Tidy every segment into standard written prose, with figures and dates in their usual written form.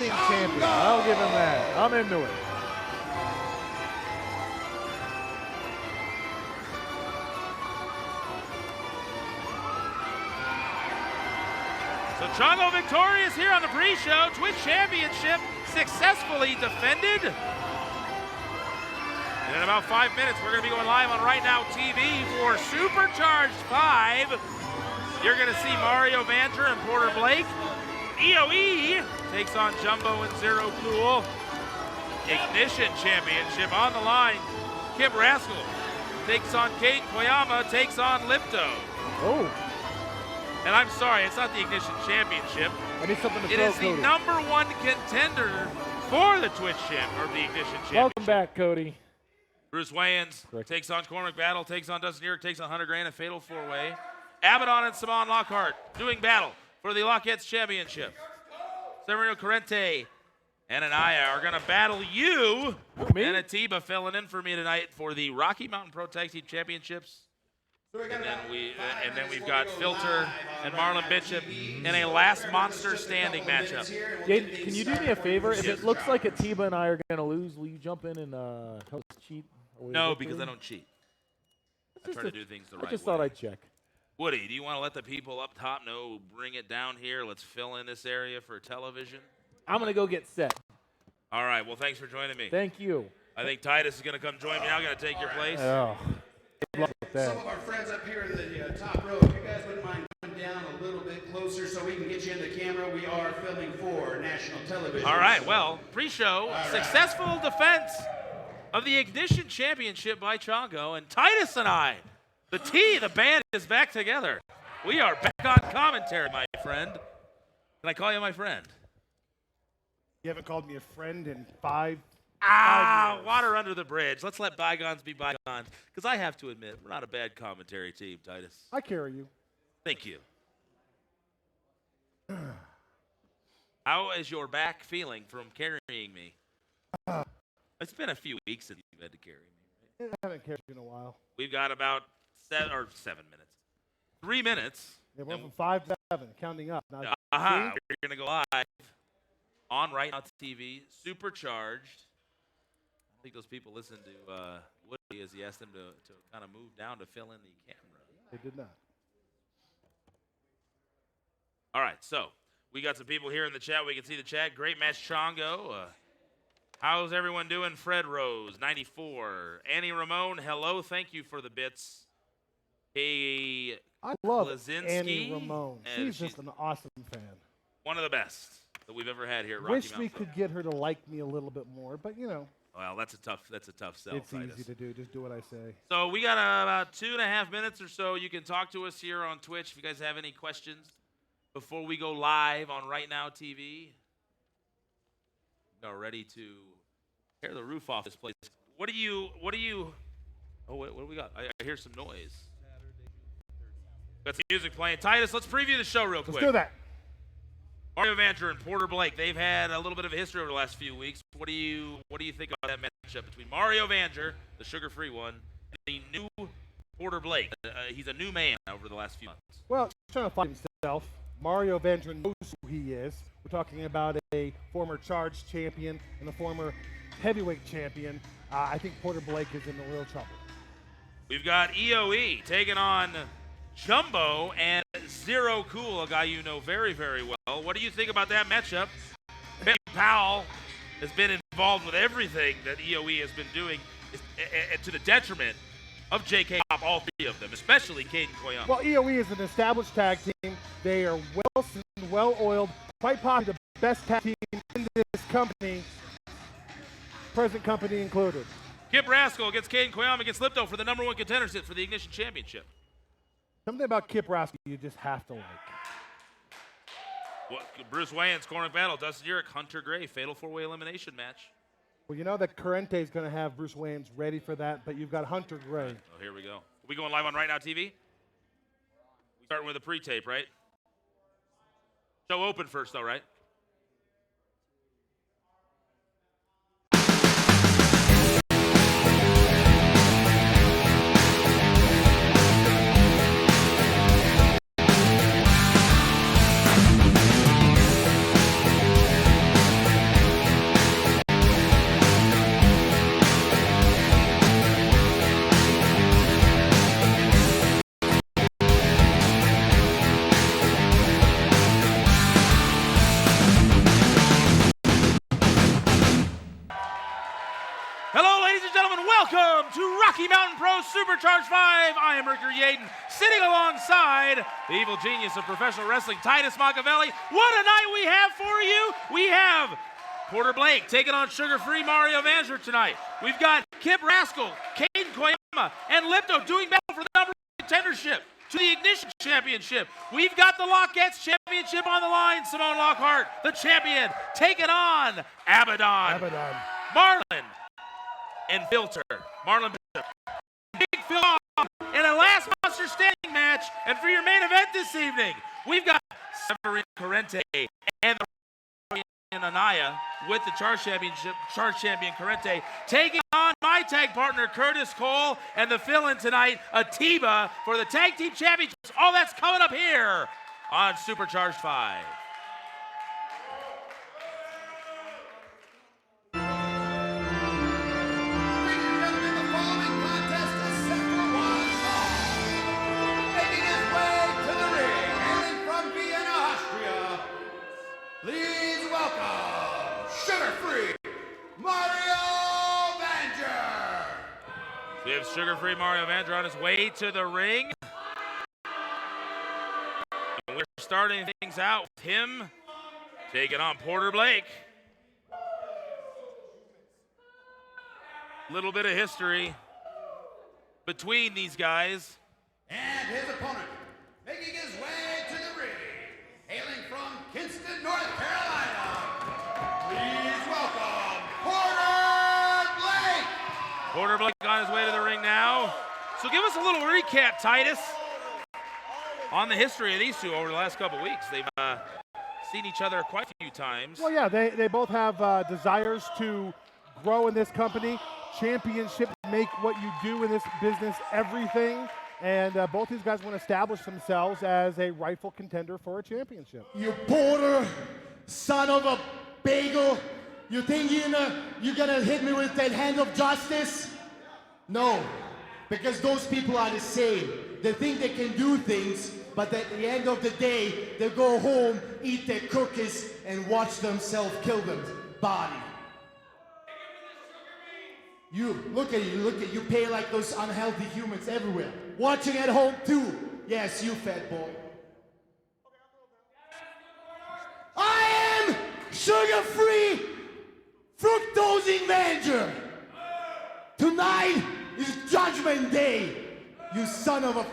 champion. I'll give him that. I'm into it. So Chongo victorious here on the pre-show. Twitch Championship successfully defended. And in about 5 minutes, we're going to be going live on Right Now TV for Supercharged 5. You're going to see Mario Vanter and Porter Blake. EOE takes on Jumbo and Zero Cool. Ignition Championship on the line. Kip Rascal takes on Kate Koyama, takes on Lipto. Oh. And I'm sorry, it's not the Ignition Championship. I need something to It throw, is the Cody. #1 contender for the Twitch Champ, or the Ignition Championship. Welcome back, Cody. Bruce Wayans Correct. takes on Cormac Battle, takes on Dustin Eric, takes on Hunter Grant, a fatal four-way. Abaddon and Simon Lockhart doing battle for the Lockettes Championship. Severino Corrente and Anaya are going to battle you. Me? And Atiba filling in for me tonight for the Rocky Mountain Pro Tag Team Championships. And then we've got Filter and Marlon Bishop in a last monster standing matchup. Jaden, can you do me a favor? If it looks like Atiba and I are going to lose, will you jump in and help us cheat? No, because I don't cheat. I try to do things the right way. I just thought I'd check. Woody, do you want to let the people up top know, bring it down here, let's fill in this area for television? I'm going to go get set. All right, well, thanks for joining me. Thank you. I think Titus is going to come join me now, going to take your place. Oh, good luck with that. Some of our friends up here in the top row, if you guys wouldn't mind coming down a little bit closer so we can get you in the camera. We are filming for national television. All right, well, pre-show, successful defense of the Ignition Championship by Chongo, and Titus and I, the band is back together. We are back on commentary, my friend. Can I call you my friend? You haven't called me a friend in five years. Water under the bridge. Let's let bygones be bygones. Because I have to admit, we're not a bad commentary team, Titus. I carry you. Thank you. How is your back feeling from carrying me? It's been a few weeks since you've had to carry me. I haven't carried you in a while. We've got about 7 minutes. 3 minutes. It went from 5 to 7, counting up. Now, We're going to go live on Right Now TV, Supercharged. I think those people listened to Woody as he asked them to kind of move down to fill in the camera. they did not. All right, so we got some people here in the chat. We can see the chat. Great match, Chongo. How's everyone doing? Fred Rose, 94. Annie Ramon, hello. Thank you for the bits. Hey, I love Klaczynski, Annie Ramon. and She's just an awesome fan. one of the best that we've ever had here at Rocky Wish Mountain we Pro. could get her to like me a little bit more, but you know, Well, that's a tough sell. it's Titus. easy to do. Just do what I say. So we got about 2.5 minutes or so. You can talk to us here on Twitch if you guys have any questions before we go live on Right Now TV. We are ready to tear the roof off this place. What do you? Oh, wait, what do we got? I hear some noise. Got some music playing. Titus, let's preview the show real quick. Let's do that. Mario Vanter and Porter Blake, they've had a little bit of a history over the last few weeks. What do you think about that matchup between Mario Vanter, the sugar-free one, and the new Porter Blake? He's a new man over the last few months. Well, he's trying to find himself. Mario Vanter knows who he is. We're talking about a former Charged champion and a former heavyweight champion. I think Porter Blake is in real trouble. We've got EOE taking on Jumbo and Zero Cool, a guy you know very, very well. What do you think about that matchup? Ben Powell has been involved with everything that EOE has been doing to the detriment of JK Pop, all three of them, especially Caden Koyama. Well, EOE is an established tag team. They are well-seasoned, well-oiled, quite possibly the best tag team in this company, present company included. Kip Rascal against Caden Koyama against Lipto for the #1 contendership for the Ignition Championship. Something about Kip Rascal you just have to like. Bruce Wayans, Cormac Battle, Dustin Urick, Hunter Gray, fatal four-way elimination match. Well, you know that Corrente is going to have Bruce Wayans ready for that, but you've got Hunter Gray. Oh, here we go. Are we going live on Right Now TV? We starting with a pre-tape, right? Show open first, though, right? gentlemen, welcome to Rocky Mountain Pro Supercharged 5. I am Mercury Yaden, sitting alongside the evil genius of professional wrestling, Titus Machiavelli. What a night we have for you. We have Porter Blake taking on sugar-free Mario Vanzer tonight. We've got Kip Rascal, Caden Koyama, and Lipto doing battle for the number one contendership to the Ignition Championship. We've got the Lockettes Championship on the line. Simone Lockhart, the champion, taking on Abaddon. Marlon and Filter. Marlon Bishop. Big Phil in a last monster standing match. And for your main event this evening, we've got Severin Corrente and the Anaya with the Charge champion Corrente taking on my tag partner Curtis Cole and the fill-in tonight, Atiba, for the Tag Team Championships. All that's coming up here on Supercharged 5. Please welcome sugar-free Mario Vanzer. We have sugar-free Mario Vanzer on his way to the ring. And we're starting things out with him taking on Porter Blake. Little bit of history between these guys. And his opponent, making his way to the ring, hailing from Kinston, North Carolina, please welcome Porter Blake. Porter Blake on his way to the ring now. So give us a little recap, Titus, on the history of these two over the last couple weeks. They've seen each other quite a few times. Well, yeah, they both have desires to grow in this company. Championships make what you do in this business everything. And both these guys want to establish themselves as a rightful contender for a championship. You Porter, son of a bagel. You think you're gonna hit me with that hand of justice? No, because those people are the same. They think they can do things, but at the end of the day, they go home, eat their cookies, and watch themselves kill them body. You, look at you pay like those unhealthy humans everywhere. Watching at home too. Yes, you fat boy. I am sugar-free, fructose Vanzer. Tonight is Judgment Day, you son of a...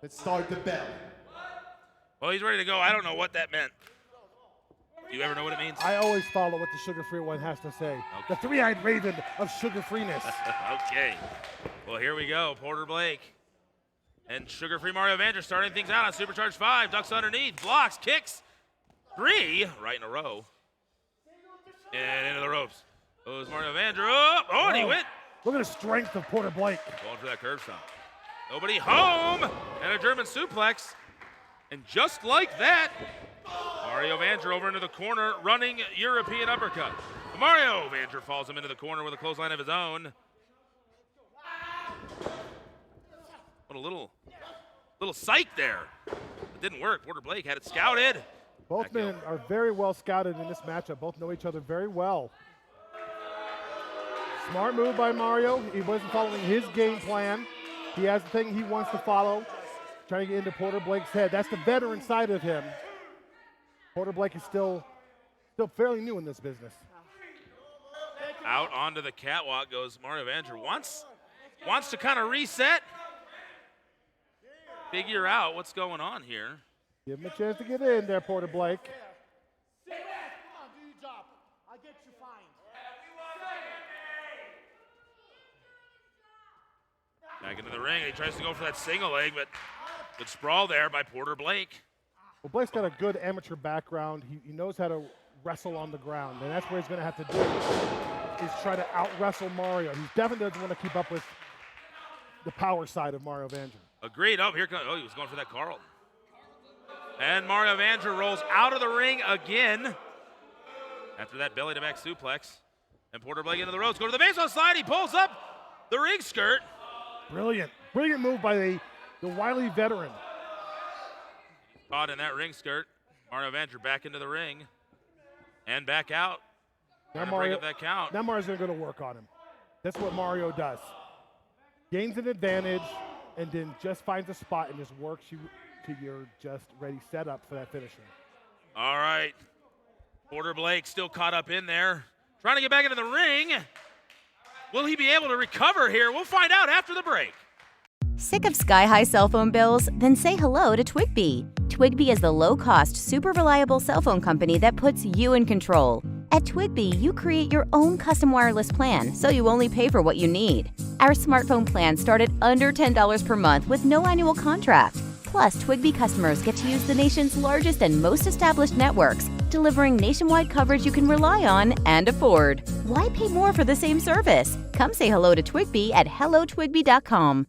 Let's start the bell. Well, he's ready to go. I don't know what that meant. Do you ever know what it means? I always follow what the sugar-free one has to say. Okay. The three-eyed raven of sugar-freeness. Okay. Well, here we go. Porter Blake and sugar-free Mario Vanzer starting things out on Supercharged 5. Ducks underneath, blocks, kicks. 3 right in a row. And into the ropes. Goes Mario Vanzer up. Oh, and he went. Look at the strength of Porter Blake. Going for that curb stomp. Nobody home. And a German suplex. And just like that, Mario Vanzer over into the corner, running European uppercut. Mario Vanzer falls him into the corner with a clothesline of his own. What a little psych there. It didn't work. Porter Blake had it scouted. Both men are very well scouted in this matchup. Both know each other very well. Smart move by Mario. He wasn't following his game plan. He has the thing he wants to follow, trying to get into Porter Blake's head. That's the veteran side of him. Porter Blake is still fairly new in this business. Out onto the catwalk goes Mario Vanzer. Wants to kind of reset, figure out what's going on here. Give him a chance to get in there, Porter Blake. Come on, do your job. I'll get you fine. Back into the ring. He tries to go for that single leg, but good sprawl there by Porter Blake. Well, Blake's got a good amateur background. He knows how to wrestle on the ground, and that's what he's going to have to do, is try to out-wrestle Mario. He definitely doesn't want to keep up with the power side of Mario Vanzer. Agreed. Oh, here comes. Oh, he was going for that Carl. And Mario Vanzer rolls out of the ring again after that belly-to-back suplex. And Porter Blake into the ropes. Go to the baseball slide. He pulls up the ring skirt. Brilliant move by the wily veteran. Caught in that ring skirt. Mario Vanzer back into the ring and back out. Trying to break up that count. Now Mario's going to work on him. That's what Mario does. Gains an advantage and then just finds a spot and just works you to your just ready setup for that finisher. All right. Porter Blake still caught up in there. Trying to get back into the ring. Will he be able to recover here? We'll find out after the break. Sick of sky-high cell phone bills? Then say hello to Twigbee. Twigbee is the low-cost, super reliable cell phone company that puts you in control. At Twigbee, you create your own custom wireless plan, so you only pay for what you need. Our smartphone plans start at under $10 per month with no annual contract. Plus, Twigbee customers get to use the nation's largest and most established networks, delivering nationwide coverage you can rely on and afford. Why pay more for the same service? Come say hello to Twigbee at hellotwigbee.com.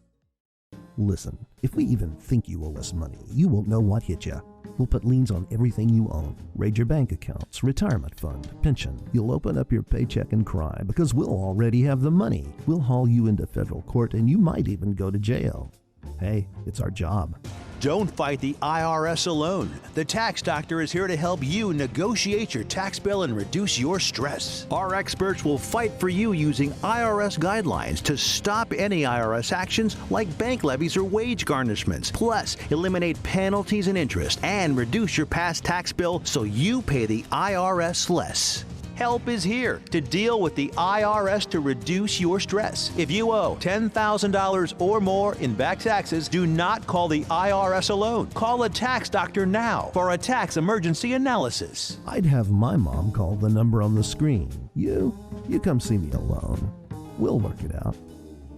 Listen, if we even think you owe us money, you won't know what hit you. We'll put liens on everything you own. Raid your bank accounts, retirement fund, pension. You'll open up your paycheck and cry because we'll already have the money. We'll haul you into federal court and you might even go to jail. Hey, it's our job. Don't fight the IRS alone. The Tax Doctor is here to help you negotiate your tax bill and reduce your stress. Our experts will fight for you using IRS guidelines to stop any IRS actions like bank levies or wage garnishments. Plus, eliminate penalties and interest and reduce your past tax bill so you pay the IRS less. Help is here to deal with the IRS to reduce your stress. If you owe $10,000 or more in back taxes, do not call the IRS alone. Call a tax doctor now for a tax emergency analysis. I'd have my mom call the number on the screen. You come see me alone. We'll work it out.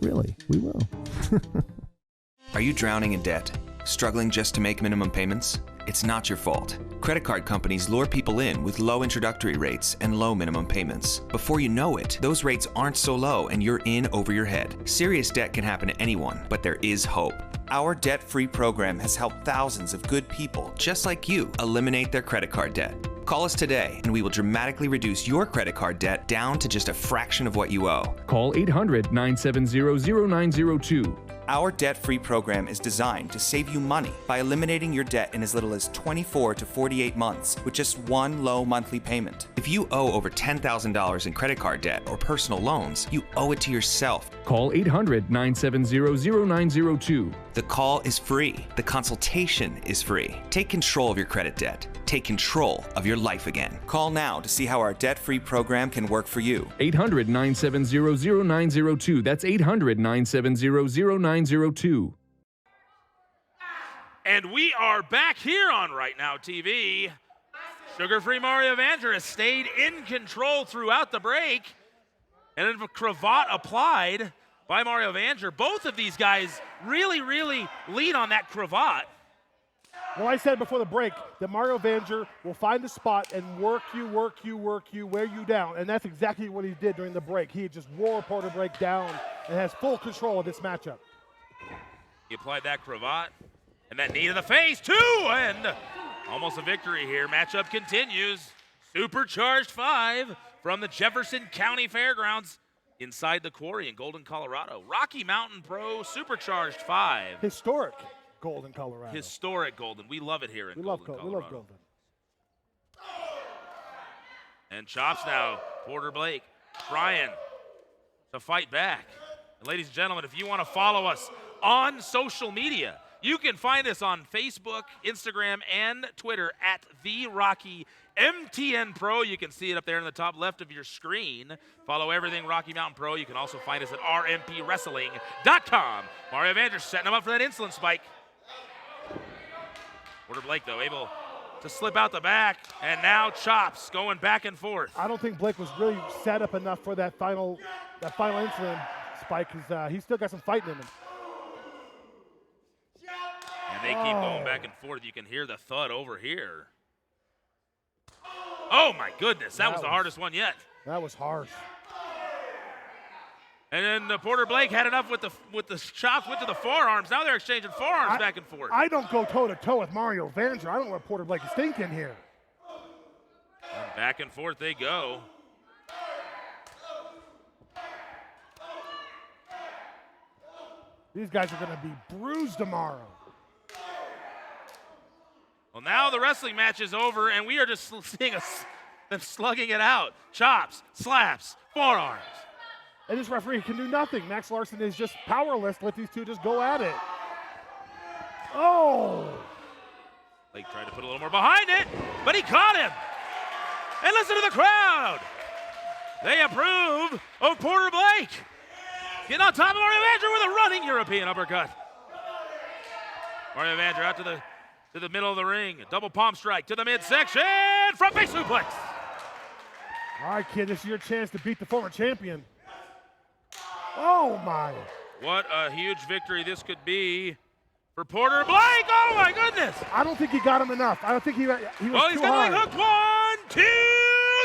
Really, we will. Are you drowning in debt? Struggling just to make minimum payments? It's not your fault. Credit card companies lure people in with low introductory rates and low minimum payments. Before you know it, those rates aren't so low and you're in over your head. Serious debt can happen to anyone, but there is hope. Our debt-free program has helped thousands of good people, just like you, eliminate their credit card debt. Call us today and we will dramatically reduce your credit card debt down to just a fraction of what you owe. Call 800-970-0902. Our debt-free program is designed to save you money by eliminating your debt in as little as 24 to 48 months with just one low monthly payment. If you owe over $10,000 in credit card debt or personal loans, you owe it to yourself. Call 800-970-0902. The call is free. The consultation is free. Take control of your credit debt. Take control of your life again. Call now to see how our debt-free program can work for you. 800-970-0902. That's 800-970-0902. And we are back here on Right Now TV. Sugar-free Mario Vanger has stayed in control throughout the break. And then a cravat applied by Mario Vanger. Both of these guys really lean on that cravat. Well, I said before the break that Mario Vanger will find a spot and work you, wear you down. And that's exactly what he did during the break. He just wore Porter Blake down and has full control of this matchup. He applied that cravat and that knee to the face, too. And almost a victory here. Matchup continues. Supercharged 5 from the Jefferson County Fairgrounds inside the quarry in Golden, Colorado. Rocky Mountain Pro Supercharged 5. Historic Golden, Colorado. Historic Golden. We love it here in Golden, Colorado. We love Golden. And chops now. Porter Blake trying to fight back. And ladies and gentlemen, if you want to follow us on social media, you can find us on Facebook, Instagram, and Twitter at TheRockyMTN Pro. You can see it up there in the top left of your screen. Follow everything Rocky Mountain Pro. You can also find us at RMPWrestling.com. Mario Vanger setting him up for that insulin spike. Porter Blake, though, able to slip out the back, and now chops going back and forth. I don't think Blake was really set up enough for that final insulin spike because he's still got some fighting in him. And they keep going back and forth. You can hear the thud over here. Oh, my goodness. That was the hardest one yet. That was harsh. And then Porter Blake had enough with the chops, went to the forearms. Now they're exchanging forearms back and forth. I don't go toe-to-toe with Mario Vanger. I don't know where Porter Blake is thinking here. And back and forth they go. These guys are going to be bruised tomorrow. Well, now the wrestling match is over, and we are just seeing than slugging it out. Chops, slaps, forearms. And this referee can do nothing. Max Larson is just powerless to let these two just go at it. Oh! Blake tried to put a little more behind it, but he caught him. And listen to the crowd. They approve of Porter Blake. Getting on top of Mario Vander with a running European uppercut. Mario Vander out to the middle of the ring. Double palm strike to the midsection. Front face suplex. All right, kid, this is your chance to beat the former champion. Oh, my. What a huge victory this could be for Porter Blake. Oh, my goodness. I don't think he got him enough. I don't think he was he's too got the high. leg hook. 1, 2.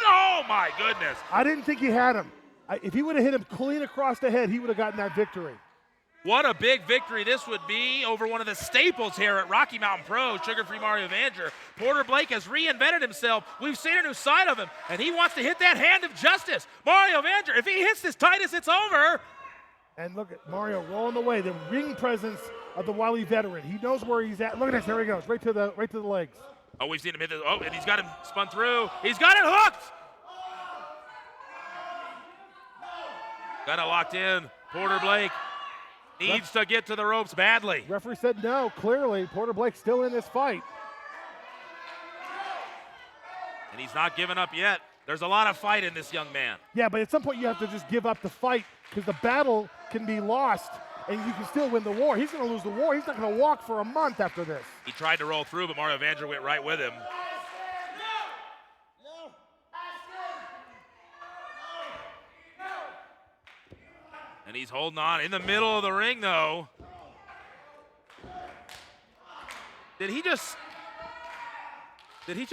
Oh, my goodness. I didn't think he had him. If he would have hit him clean across the head, he would have gotten that victory. What a big victory this would be over one of the staples here at Rocky Mountain Pro, Sugar-Free Mario Vander. Porter Blake has reinvented himself. We've seen a new side of him, and he wants to hit that hand of justice. Mario Vander, if he hits this Titus, it's over. And look at Mario rolling away, the ring presence of the wily veteran. He knows where he's at. Look at this, there he goes, right to the legs. Oh, we've seen him hit this. Oh, and he's got him spun through. He's got it hooked. Got it locked in. Porter Blake needs to get to the ropes badly. Referee said no, clearly. Porter Blake's still in this fight. And he's not giving up yet. There's a lot of fight in this young man. Yeah, but at some point you have to just give up the fight because the battle can be lost and you can still win the war. He's going to lose the war. He's not going to walk for a month after this. He tried to roll through, but Mario Vander went right with him. And he's holding on in the middle of the ring, though. Did he just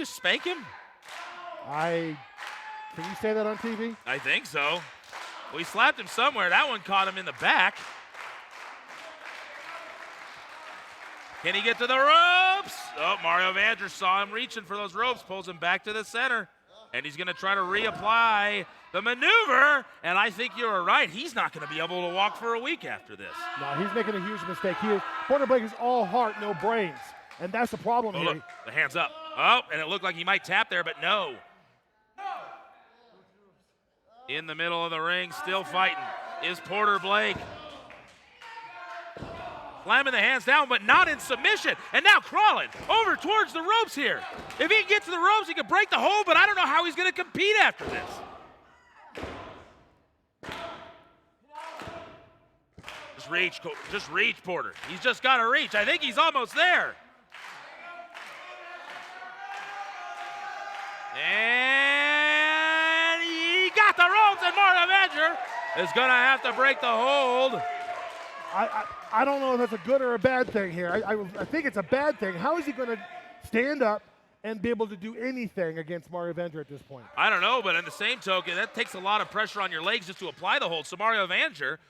spank him? Can you say that on TV? I think so. Well, he slapped him somewhere. That one caught him in the back. Can he get to the ropes? Oh, Mario Vander saw him reaching for those ropes, pulls him back to the center. And he's going to try to reapply the maneuver. And I think you're right. He's not going to be able to walk for a week after this. No, he's making a huge mistake. Porter Blake is all heart, no brains. And that's the problem here. Look, the hand's up. Oh, and it looked like he might tap there, but no. In the middle of the ring, still fighting, is Porter Blake. Slamming the hands down, but not in submission. And now crawling over towards the ropes here. If he can get to the ropes, he can break the hold, but I don't know how he's going to compete after this. Just reach, Porter. He's just got to reach. I think he's almost there. And he got the ropes, and Mario Vander is going to have to break the hold. I don't know if that's a good or a bad thing here. I think it's a bad thing. How is he going to stand up and be able to do anything against Mario Vander at this point? I don't know, but in the same token, that takes a lot of pressure on your legs just to apply the hold. So Mario Vander,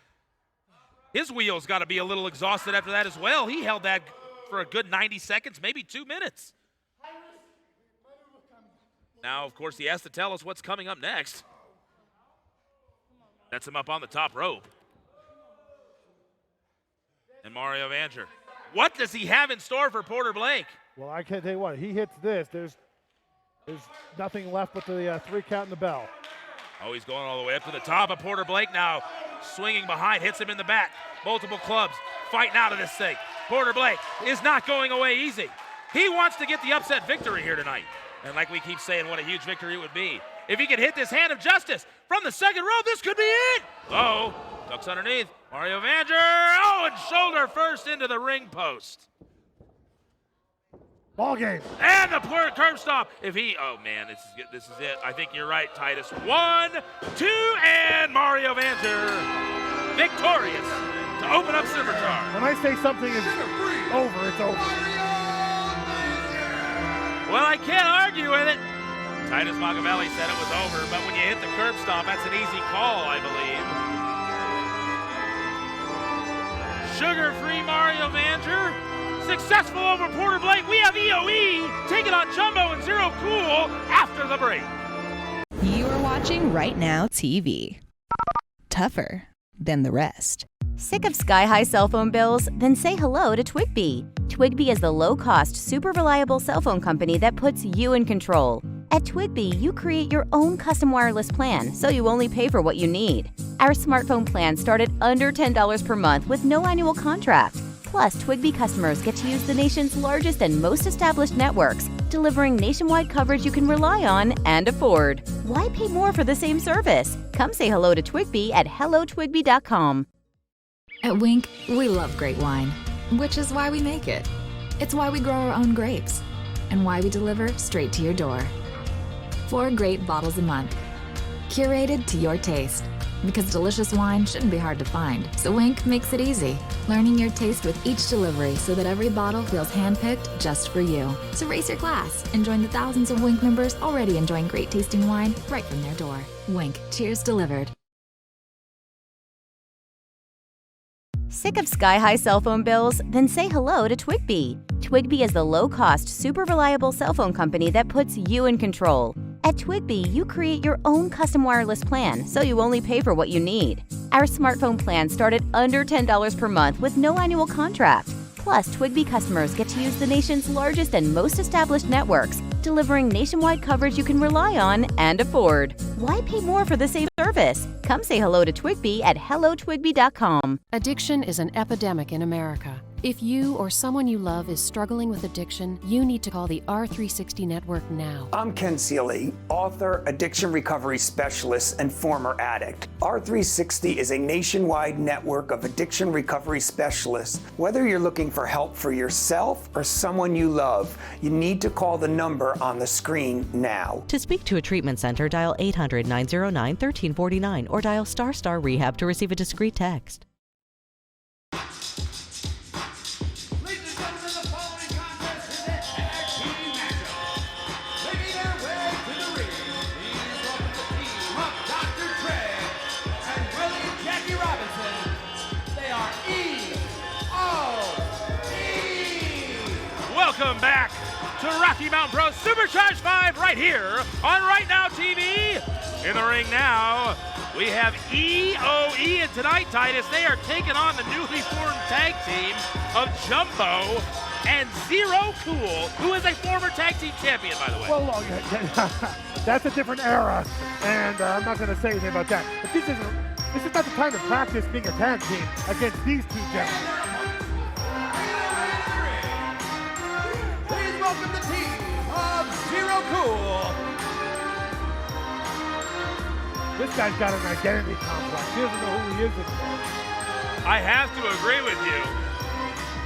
his wheels got to be a little exhausted after that as well. He held that for a good 90 seconds, maybe 2 minutes. Now, of course, he has to tell us what's coming up next. Sets him up on the top rope. And Mario Vander. What does he have in store for Porter Blake? Well, I can tell you what, he hits this. There's nothing left but the 3 count and the bell. Oh, he's going all the way up to the top of Porter Blake now. Swinging behind, hits him in the back. Multiple clubs fighting out of this thing. Porter Blake is not going away easy. He wants to get the upset victory here tonight. And like we keep saying, what a huge victory it would be. If he could hit this hand of justice from the second rope, this could be it. Oh, ducks underneath. Mario Vander, oh, and shoulder first into the ring post. Ball game. And the curb stop. If he, oh man, this is it. I think you're right, Titus. 1, 2, and Mario Vander victorious to open up Supercharged. When I say something is over, it's over. Well, I can't argue with it. Titus Machiavelli said it was over, but when you hit the curb stop, that's an easy call, I believe. Sugar-free Mario Vander, successful over Porter Blake. We have EOE taking on Jumbo and Zero Cool after the break. You are watching Right Now TV. Tougher than the rest. Sick of sky-high cell phone bills? Then say hello to Twigby. Twigby is the low-cost, super reliable cell phone company that puts you in control. At Twigbee, you create your own custom wireless plan, so you only pay for what you need. Our smartphone plans start at under $10 per month with no annual contract. Plus, Twigbee customers get to use the nation's largest and most established networks, delivering nationwide coverage you can rely on and afford. Why pay more for the same service? Come say hello to Twigbee at hellotwigbee.com. At Wink, we love great wine, which is why we make it. It's why we grow our own grapes, and why we deliver straight to your door. 4 great bottles a month, curated to your taste. Because delicious wine shouldn't be hard to find, so Wink makes it easy, learning your taste with each delivery so that every bottle feels handpicked just for you. So raise your glass and join the thousands of Wink members already enjoying great tasting wine right from their door. Wink, cheers delivered. Sick of sky-high cell phone bills? Then say hello to Twigbee. Twigbee is the low-cost, super reliable cell phone company that puts you in control. At Twigbee, you create your own custom wireless plan, so you only pay for what you need. Our smartphone plans start at under $10 per month with no annual contract. Plus, Twigbee customers get to use the nation's largest and most established networks, delivering nationwide coverage you can rely on and afford. Why pay more for the same service? Come say hello to Twigbee at hellotwigbee.com. Addiction is an epidemic in America. If you or someone you love is struggling with addiction, you need to call the R360 Network now. I'm Ken Seeley, author, addiction recovery specialist, and former addict. R360 is a nationwide network of addiction recovery specialists. Whether you're looking for help for yourself or someone you love, you need to call the number on the screen now. To speak to a treatment center, dial 800-909-1349 or dial ** Rehab to receive a discreet text. Welcome back to Rocky Mountain Pro Supercharged 5 right here on Right Now TV. In the ring now, we have EOE, and tonight, Titus, they are taking on the newly formed tag team of Jumbo and Zero Cool, who is a former tag team champion, by the way. Well, that's a different era, and I'm not going to say anything about that. But this is not the time to practice being a tag team against these two gentlemen. Please welcome the team of Zero Cool. This guy's got an identity complex. He doesn't know who he is anymore. I have to agree with you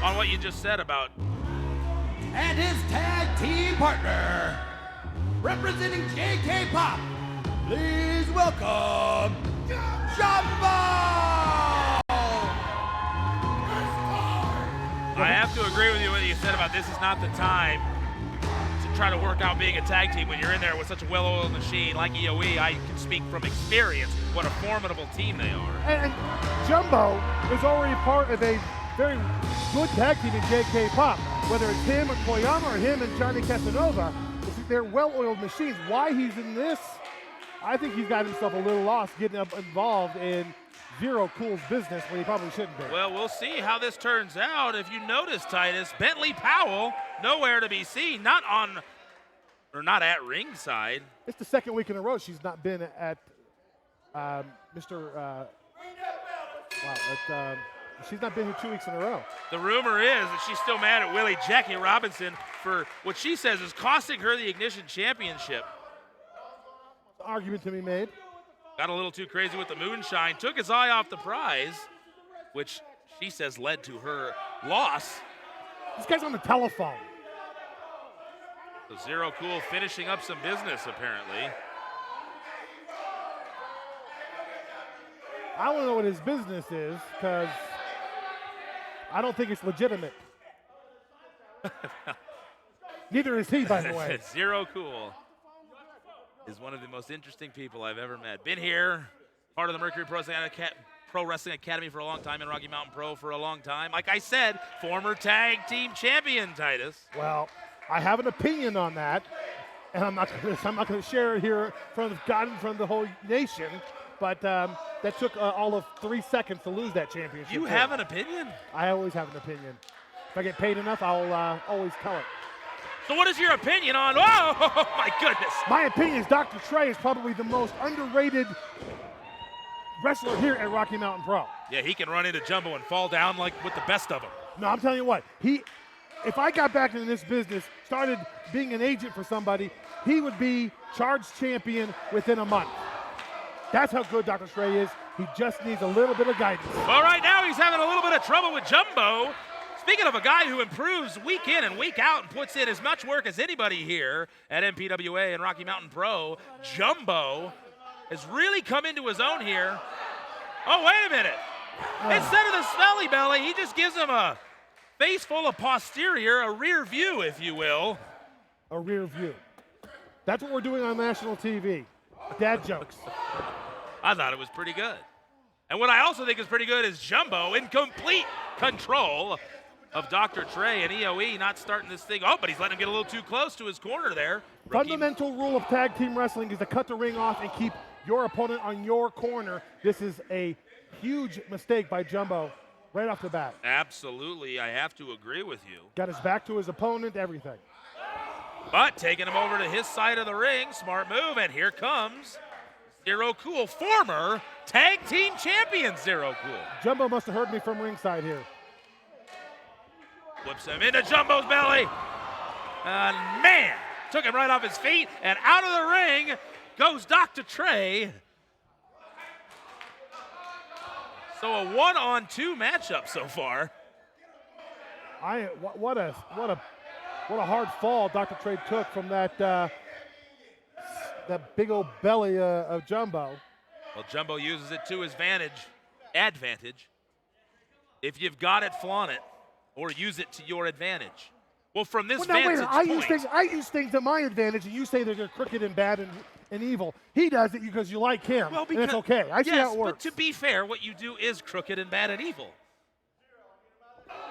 on what you just said about. And his tag team partner, representing JK Pop, please welcome Jumbo! I have to agree with you what you said about this is not the time to try to work out being a tag team when you're in there with such a well-oiled machine like EOE. I can speak from experience what a formidable team they are. And Jumbo is already part of a very good tag team in JK Pop. Whether it's him or Koyama or him and Johnny Casanova, they're well-oiled machines. Why he's in this, I think he's got himself a little lost getting involved in Zero Cool's business when he probably shouldn't be. Well, we'll see how this turns out. If you notice, Titus, Bentley Powell, nowhere to be seen, not at ringside. It's the second week in a row she's not been at she's not been here 2 weeks in a row. The rumor is that she's still mad at Willie Jackie Robinson for what she says is costing her the Ignition Championship. Argument to be made. Got a little too crazy with the moonshine, took his eye off the prize, which she says led to her loss. This guy's on the telephone. So Zero Cool finishing up some business, apparently. I want to know what his business is, because I don't think it's legitimate. Neither is he, by the way. Zero Cool is one of the most interesting people I've ever met. Been here, part of the Mercury Pro Wrestling Academy for a long time, and Rocky Mountain Pro for a long time. Like I said, former tag team champion, Titus. Well, I have an opinion on that, and I'm not going to share it here in front of God, in front of the whole nation. But that took all of 3 seconds to lose that championship. You have an opinion? I always have an opinion. If I get paid enough, I'll always tell it. So what is your opinion on, oh my goodness. My opinion is Dr. Trey is probably the most underrated wrestler here at Rocky Mountain Pro. Yeah, he can run into Jumbo and fall down like with the best of them. No, I'm telling you what, if I got back into this business, started being an agent for somebody, he would be Charged champion within a month. That's how good Dr. Trey is. He just needs a little bit of guidance. Well, right now he's having a little bit of trouble with Jumbo. Speaking of a guy who improves week in and week out and puts in as much work as anybody here at MPWA and Rocky Mountain Pro, Jumbo has really come into his own here. Oh, wait a minute. Instead of the smelly belly, he just gives him a face full of posterior, a rear view, if you will. A rear view. That's what we're doing on national TV. Dad jokes. I thought it was pretty good. And what I also think is pretty good is Jumbo in complete control of Dr. Trey and EOE not starting this thing. Oh, but he's letting him get a little too close to his corner there. Fundamental rule of tag team wrestling is to cut the ring off and keep your opponent on your corner. This is a huge mistake by Jumbo right off the bat. Absolutely, I have to agree with you. Got his back to his opponent, everything. But taking him over to his side of the ring, smart move, and here comes Zero Cool, former tag team champion Zero Cool. Jumbo must have heard me from ringside here. Whips him into Jumbo's belly. And man, took him right off his feet, and out of the ring goes Dr. Trey. So a 1-on-2 matchup so far. What a hard fall Dr. Trey took from that big old belly of Jumbo. Well, Jumbo uses it to his advantage. If you've got it, flaunt it, or use it to your advantage. Well, from this vantage point, I use things to my advantage, and you say that they're crooked and bad and evil. He does it because you like him, and it's okay. I see how it works. But to be fair, what you do is crooked and bad and evil.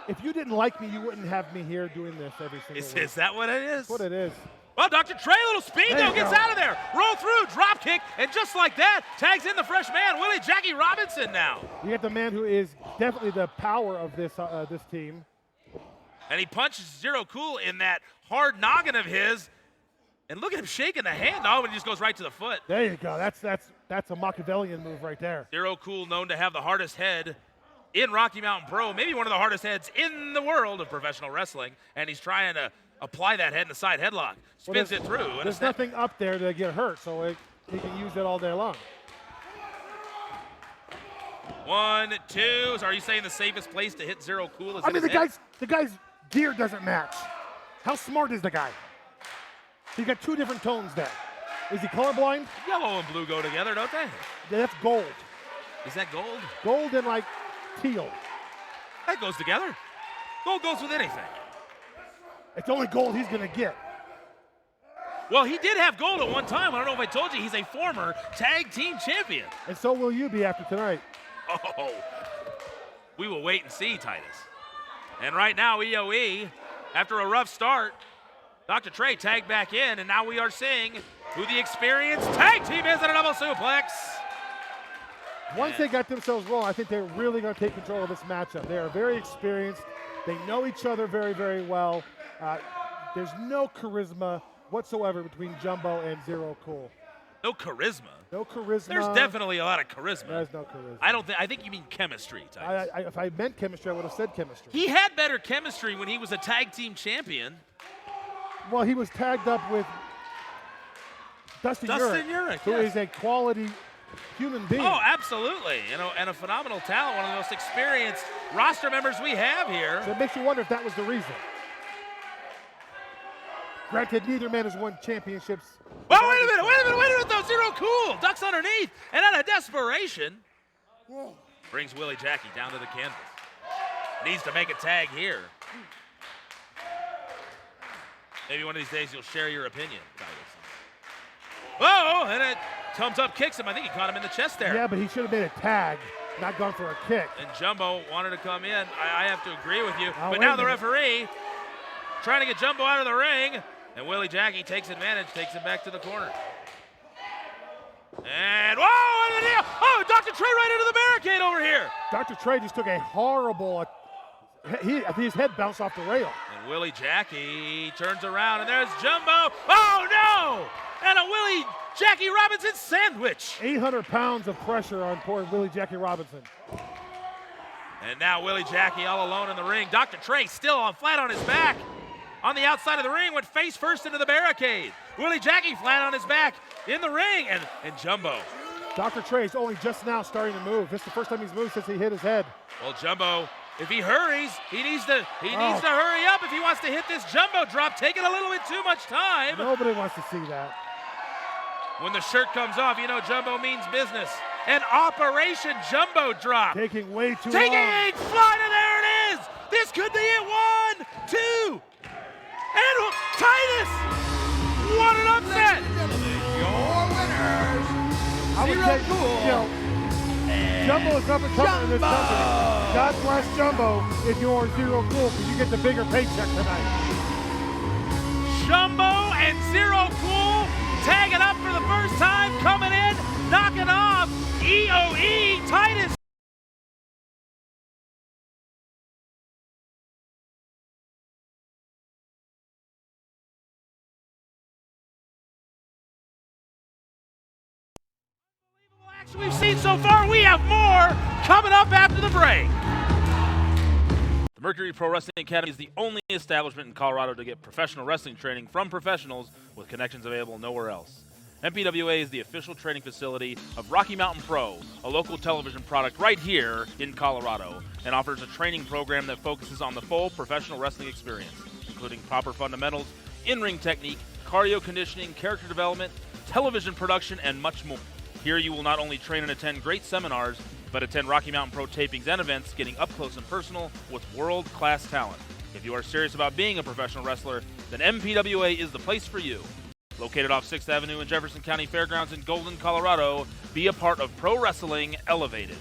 If you didn't like me, you wouldn't have me here doing this every single week. Is that what it is? That's what it is. Well, Dr. Trey, a little speed though, gets out of there. Roll through, drop kick, and just like that, tags in the fresh man, Willie Jackie Robinson now. You get the man who is definitely the power of this team. And he punches Zero Cool in that hard noggin of his. And look at him shaking the hand. Oh, and he just goes right to the foot. There you go. That's a Machiavellian move right there. Zero Cool known to have the hardest head in Rocky Mountain Pro, maybe one of the hardest heads in the world of professional wrestling. And he's trying to apply that head in the side headlock. Spins it through. There's nothing up there to get hurt, so he can use it all day long. 1, 2. So are you saying the safest place to hit Zero Cool is the guy's gear doesn't match. How smart is the guy? You got two different tones there. Is he colorblind? Yellow and blue go together, don't they? Yeah, that's gold. Is that gold? Gold and like teal. That goes together. Gold goes with anything. It's only gold he's gonna get. Well, he did have gold at one time. I don't know if I told you, he's a former tag team champion. And so will you be after tonight. Oh, we will wait and see, Titus. And right now, EOE, after a rough start, Dr. Trey tagged back in, and now we are seeing who the experienced tag team is in a double suplex. Once they got themselves rolling, I think they're really going to take control of this matchup. They are very experienced. They know each other very, very well. There's no charisma whatsoever between Jumbo and Zero Cool. No charisma? No charisma. There's definitely a lot of charisma. There's no charisma. I think you mean chemistry, Titus. If I meant chemistry, I would have said chemistry. He had better chemistry when he was a tag team champion. Well, he was tagged up with Dustin Urich, who is a quality human being. Oh, absolutely. And a phenomenal talent, one of the most experienced roster members we have here. So it makes you wonder if that was the reason. Granted, neither man has won championships. Oh, wait a minute, though. Zero Cool ducks underneath, and out of desperation, brings Willie Jackie down to the canvas. Needs to make a tag here. Maybe one of these days you'll share your opinion, Titus. Oh, and it comes up, kicks him. I think he caught him in the chest there. Yeah, but he should have made a tag, not gone for a kick. And Jumbo wanted to come in. I have to agree with you. But now the referee trying to get Jumbo out of the ring. And Willie Jackie takes advantage, takes him back to the corner. And, whoa, and oh, Dr. Trey right into the barricade over here. Dr. Trey just took a horrible his head bounced off the rail. And Willie Jackie turns around, and there's Jumbo. Oh, no! And a Willie Jackie Robinson sandwich. 800 pounds of pressure on poor Willie Jackie Robinson. And now Willie Jackie all alone in the ring. Dr. Trey still flat on his back. On the outside of the ring, went face first into the barricade. Willie Jackie flat on his back in the ring, and Jumbo. Dr. Trey's only just now starting to move. This is the first time he's moved since he hit his head. Well, Jumbo, if he hurries, he needs to hurry up if he wants to hit this Jumbo drop, taking a little bit too much time. Nobody wants to see that. When the shirt comes off, you know Jumbo means business. An Operation Jumbo drop. Taking way too long. Taking flight, and there it is. This could be it. 1, 2, and Titus. What an upset. Your winners. I would say, you know, Jumbo is up and coming in this company. God bless Jumbo if you're Zero Cool, because you get the bigger paycheck tonight. Jumbo and Zero Cool tagging up for the first time, coming in, knocking off EOE Titus. Unbelievable action we've seen so far. We have more coming up after the break. The Mercury Pro Wrestling Academy is the only establishment in Colorado to get professional wrestling training from professionals with connections available nowhere else. MPWA is the official training facility of Rocky Mountain Pro, a local television product right here in Colorado, and offers a training program that focuses on the full professional wrestling experience, including proper fundamentals, in-ring technique, cardio conditioning, character development, television production, and much more. Here you will not only train and attend great seminars, but attend Rocky Mountain Pro tapings and events, getting up close and personal with world-class talent. If you are serious about being a professional wrestler, then MPWA is the place for you. Located off 6th Avenue in Jefferson County Fairgrounds in Golden, Colorado, be a part of Pro Wrestling Elevated.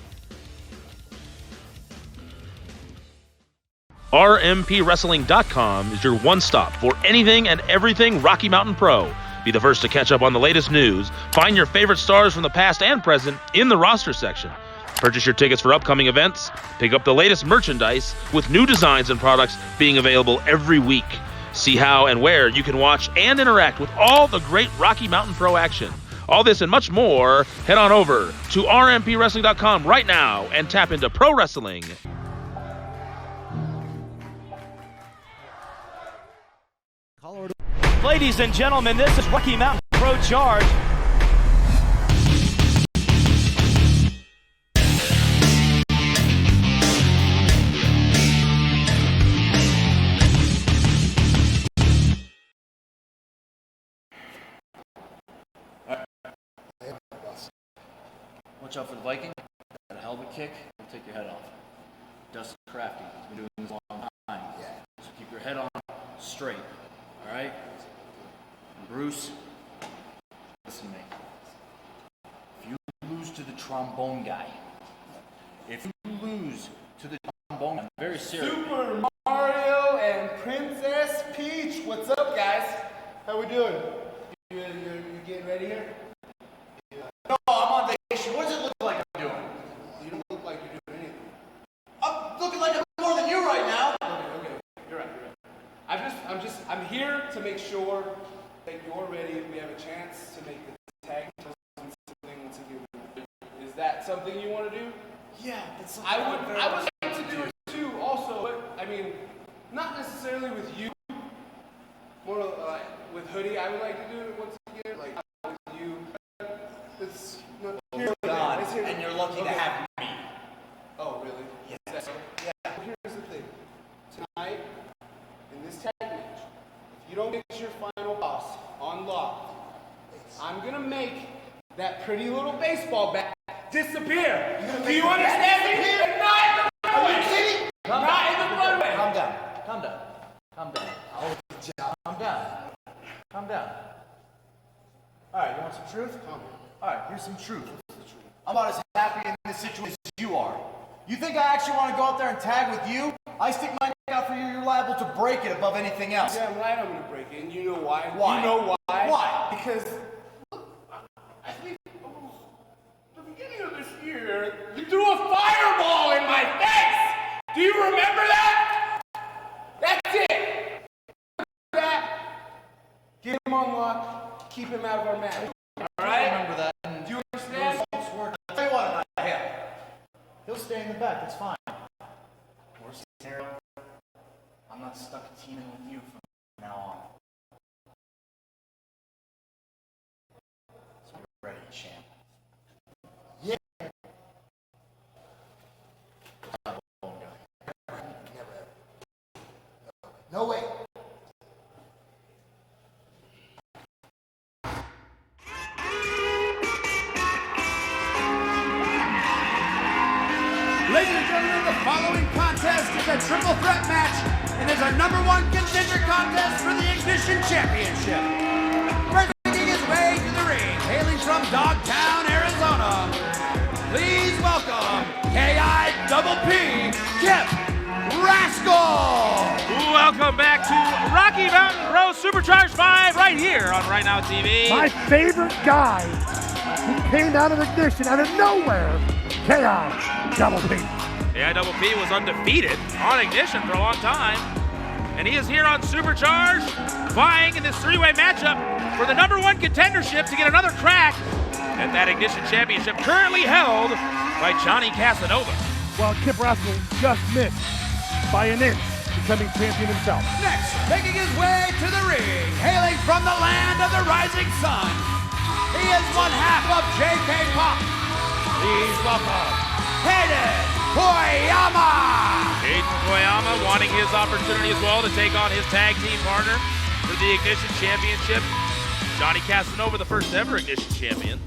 RMPWrestling.com is your one-stop for anything and everything Rocky Mountain Pro. Be the first to catch up on the latest news. Find your favorite stars from the past and present in the roster section. Purchase your tickets for upcoming events. Pick up the latest merchandise with new designs and products being available every week. See how and where you can watch and interact with all the great Rocky Mountain Pro action. All this and much more, head on over to rmpwrestling.com right now and tap into pro wrestling. Ladies and gentlemen, this is Rocky Mountain Pro Charged. Watch out for the Viking. Got a helmet kick. He'll take your head off. Dustin Crafty. He's been doing this a long time. Yeah. So keep your head on straight. All right? And Bruce, listen to me. If you lose to the trombone guy, if you lose to the trombone guy, I'm very serious. Super Mario and Princess Peach. What's up, guys? How we doing? You getting ready here? No, I'm on vacation. What does it look like I'm doing? You don't look like you're doing anything. I'm looking like I'm more than you right now. Okay. You're right. I'm here to make sure that you're ready if we have a chance to make the tag something once again. Is that something you want to do? Yeah, that's something I would like to do it too also, but I mean, not necessarily with you. More with Hoodie, I would like to do it once again, like with you. It's not God, and you're lucky to have me. Oh, really? Yes. Yeah. Here's the thing. Tonight, in this tag match, if you don't get your final boss on lock, I'm gonna make that pretty little baseball bat disappear. Do you understand me? And not in the runway. Are you kidding? Not in the runway. Calm down. Calm down. Calm down. Calm down. Calm down. All right, you want some truth? Calm down. All right, here's some truth. I'm about as happy in this situation as you are. You think I actually want to go out there and tag with you? I stick my neck out for you, you're liable to break it above anything else. Yeah, I'm right, I'm going to break it. And you know why? Why? You know why? Why? Because, I think, the beginning of this year, you threw a fireball in my face! Do you remember that? keep him out of our match. All right? Remember that. Do you understand? I'll tell you what, he'll stay in the back. That's fine. Worst scenario, I'm not stuck teaming with you from now on. So we're ready, champ. Yeah. No way. Ladies and gentlemen, the following contest is a triple threat match and is our #1 contender contest for the Ignition Championship. Making his way to the ring, hailing from Dogtown, Arizona, please welcome K.I.P.P. Kip Rascal. Welcome back to Rocky Mountain Pro Supercharged 5 right here on Right Now TV. My favorite guy who came out of Ignition out of nowhere, K.I.P.P. K.I.P.P. was undefeated on Ignition for a long time, and he is here on Supercharged, vying in this three-way matchup for the #1 contendership to get another crack at that Ignition Championship currently held by Johnny Casanova. Well, Kip Rascal just missed by an inch, becoming champion himself. Next, making his way to the ring, hailing from the land of the rising sun, he is one half of J.K. Pop. Please welcome Kaden Koyama. Kaden Koyama wanting his opportunity as well to take on his tag team partner for the Ignition Championship. Johnny Casanova, the first ever Ignition champion.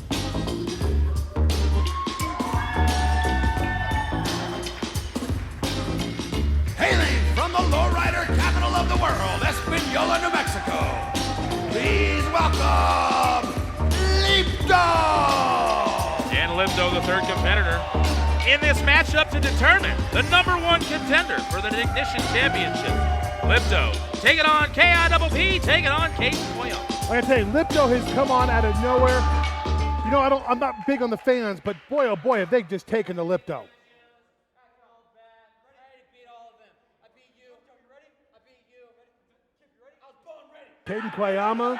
Hailing from the lowrider capital of the world, Espanola, New Mexico, please welcome Lipto. And Lipto, the third competitor in this matchup to determine the #1 contender for the Ignition Championship. Lipto taking on K.I.P.P., taking on Kaden Koyama. Like I tell you, Lipto has come on out of nowhere. You know, I'm not big on the fans, but boy, oh boy, have they just taken the Lipto. Kaden Koyama,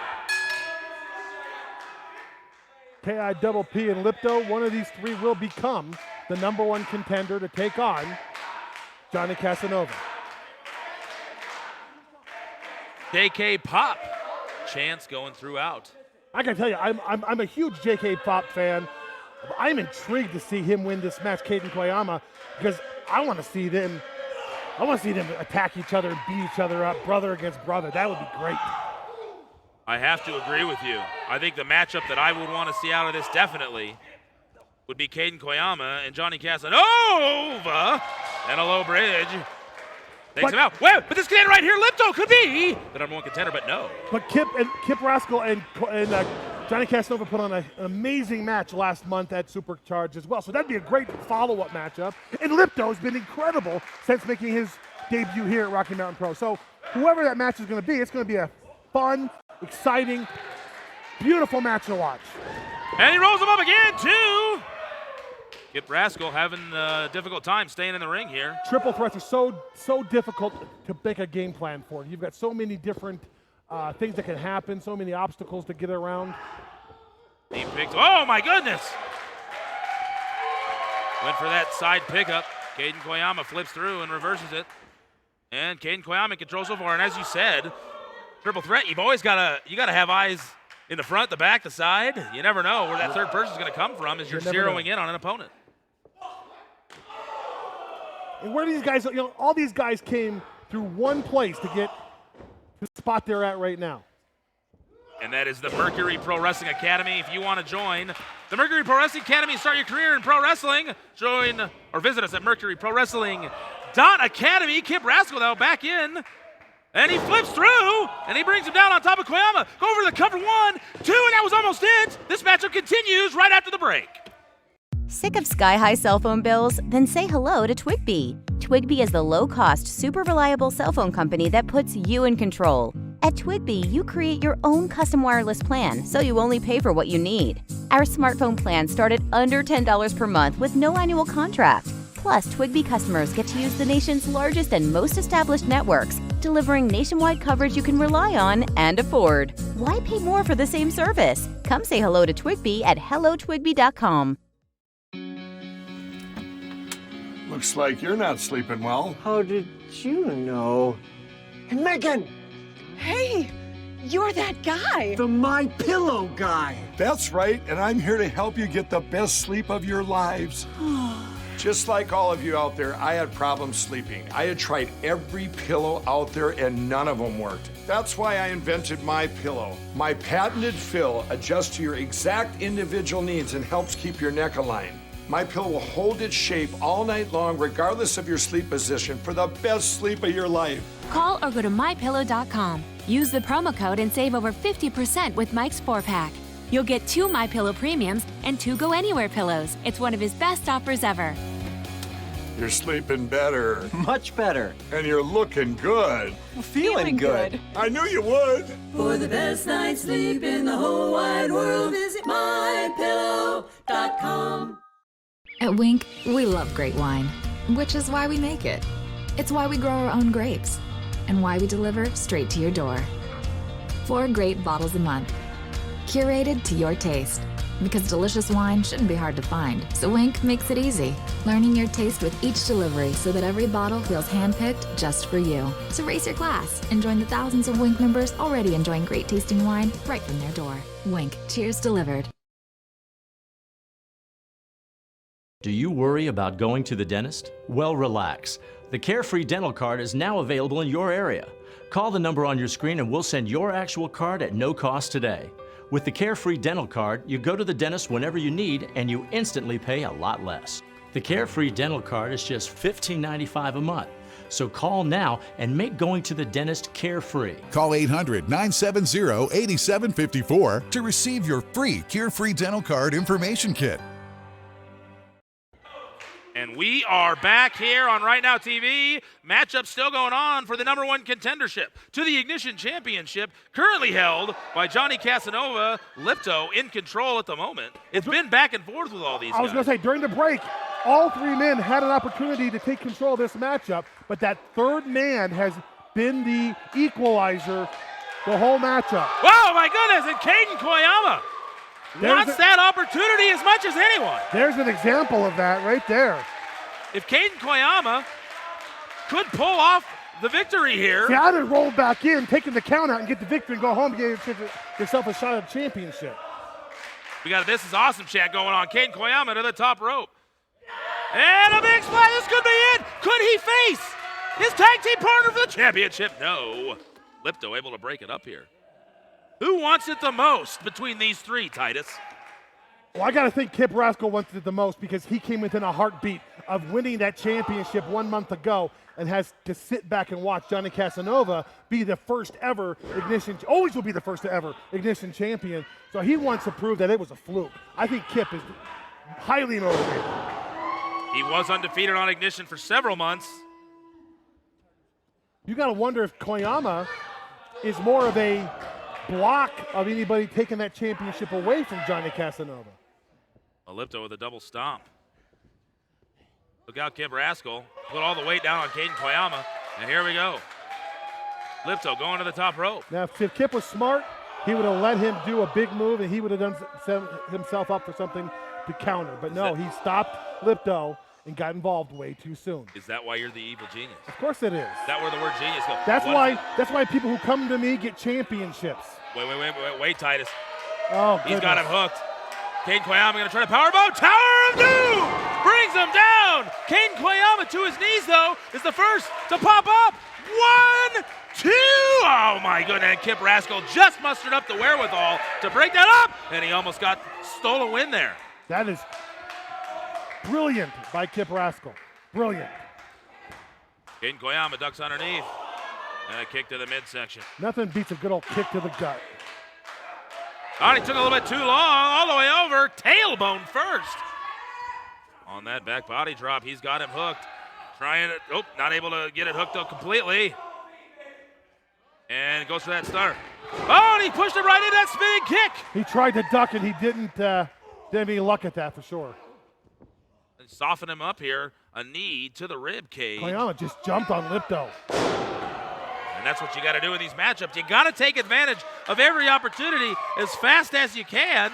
K.I.P.P. and Lipto, one of these three will become the #1 contender to take on Johnny Casanova. J.K. Pop, chance going throughout. I can tell you, I'm a huge J.K. Pop fan. I'm intrigued to see him win this match, Kaden Koyama, because I want to see them attack each other and beat each other up, brother against brother. That would be great. I have to agree with you. I think the matchup that I would want to see out of this definitely would be Kaden Koyama and Johnny Casanova. And a low bridge. Takes him out. Wait, but this could end right here. Lipto could be the #1 contender, but no. But Kip Rascal and Johnny Casanova put on an amazing match last month at Supercharged as well. So that'd be a great follow-up matchup. And Lipto has been incredible since making his debut here at Rocky Mountain Pro. So whoever that match is going to be, it's going to be a fun, exciting, beautiful match to watch. And he rolls him up again, too. Kip Rascal having a difficult time staying in the ring here. Triple threats are so difficult to make a game plan for. You've got so many different things that can happen, so many obstacles to get around. He picked, oh my goodness! Went for that side pickup. Kaden Koyama flips through and reverses it. And Kaden Koyama controls so far. And as you said, triple threat, you gotta have eyes in the front, the back, the side. You never know where that third person is gonna come from as you're zeroing in on an opponent. And where these guys, all these guys came through one place to get the spot they're at right now. And that is the Mercury Pro Wrestling Academy. If you want to join the Mercury Pro Wrestling Academy and start your career in pro wrestling, join or visit us at mercuryprowrestling.academy. Kip Rascal now back in. And he flips through, and he brings him down on top of Koyama. Go over to the cover 1, 2, and that was almost it. This matchup continues right after the break. Sick of sky-high cell phone bills? Then say hello to Twigby. Twigby is the low-cost, super reliable cell phone company that puts you in control. At Twigby, you create your own custom wireless plan, so you only pay for what you need. Our smartphone plans start at under $10 per month with no annual contract. Plus, Twigby customers get to use the nation's largest and most established networks delivering nationwide coverage you can rely on and afford. Why pay more for the same service? Come say hello to Twigby at hellotwigby.com. Looks like you're not sleeping well. How did you know? And Megan! Hey, you're that guy. The My Pillow guy. That's right, and I'm here to help you get the best sleep of your lives. Just like all of you out there, I had problems sleeping. I had tried every pillow out there and none of them worked. That's why I invented My Pillow. My patented fill adjusts to your exact individual needs and helps keep your neck aligned. My Pillow will hold its shape all night long, regardless of your sleep position, for the best sleep of your life. Call or go to mypillow.com. Use the promo code and save over 50% with Mike's 4-pack. You'll get 2 My Pillow premiums and 2 Go Anywhere pillows. It's one of his best offers ever. You're sleeping better. Much better. And you're looking good. Feeling good. I knew you would. For the best night's sleep in the whole wide world, visit mypillow.com. At Wink, we love great wine, which is why we make it. It's why we grow our own grapes, and why we deliver straight to your door. 4 great bottles a month, curated to your taste. Because delicious wine shouldn't be hard to find, so Wink makes it easy, learning your taste with each delivery so that every bottle feels handpicked just for you. So raise your glass and join the thousands of Wink members already enjoying great tasting wine right from their door. Wink, cheers delivered. Do you worry about going to the dentist? Well, relax. The Carefree Dental Card is now available in your area. Call the number on your screen and we'll send your actual card at no cost today. With the Carefree Dental Card, you go to the dentist whenever you need and you instantly pay a lot less. The Carefree Dental Card is just $15.95 a month. So call now and make going to the dentist carefree. Call 800-970-8754 to receive your free Carefree Dental Card information kit. And we are back here on Right Now TV. Matchup still going on for the #1 contendership to the Ignition Championship, currently held by Johnny Casanova. Lipto in control at the moment. It's been back and forth with all these guys. I was going to say, during the break, all 3 men had an opportunity to take control of this matchup, but that third man has been the equalizer the whole matchup. Oh my goodness, and Caden Koyama wants that opportunity as much as anyone. There's an example of that right there. If Caden Koyama could pull off the victory here. See, I'd have rolled back in, taken the count out, and get the victory and go home and get yourself a shot at the championship. We got a This Is Awesome chat going on. Caden Koyama to the top rope. And a big splash. This could be it. Could he face his tag team partner for the championship? No. Lipto able to break it up here. Who wants it the most between these 3, Titus? Well, I got to think Kip Rascal wants it the most because he came within a heartbeat of winning that championship 1 month ago and has to sit back and watch Johnny Casanova be the first ever Ignition, always will be the first ever Ignition champion. So he wants to prove that it was a fluke. I think Kip is highly motivated. He was undefeated on Ignition for several months. You got to wonder if Koyama is more of a block of anybody taking that championship away from Johnny Casanova. Lipto with a double stomp. Look out, Kip Rascal. Put all the weight down on Caden Koyama, and here we go. Lipto going to the top rope. Now, if Kip was smart, he would have let him do a big move, and he would have done set himself up for something to counter. But no, he stopped Lipto and got involved way too soon. Is that why you're the evil genius? Of course it is. Is that where the word genius goes? That's why people who come to me get championships. Wait, Titus. Oh, he's got him hooked. Caden Koyama going to try to powerbomb. Tower of Doom brings him down. Caden Koyama to his knees, though, is the first to pop up. 1, 2. Oh, my goodness. And Kip Rascal just mustered up the wherewithal to break that up, and he almost got stolen win there. That is brilliant by Kip Rascal. Brilliant. Caden Koyama ducks underneath. And a kick to the midsection. Nothing beats a good old kick to the gut. Oh, he took a little bit too long, all the way over. Tailbone first. On that back body drop, he's got him hooked. Trying it, not able to get it hooked up completely. And goes for that stunner. Oh, and he pushed him right into that spinning kick. He tried to duck and he didn't have any luck at that for sure. And soften him up here. A knee to the rib cage. Koyama just jumped on Lipto. And that's what you got to do in these matchups. You got to take advantage of every opportunity as fast as you can.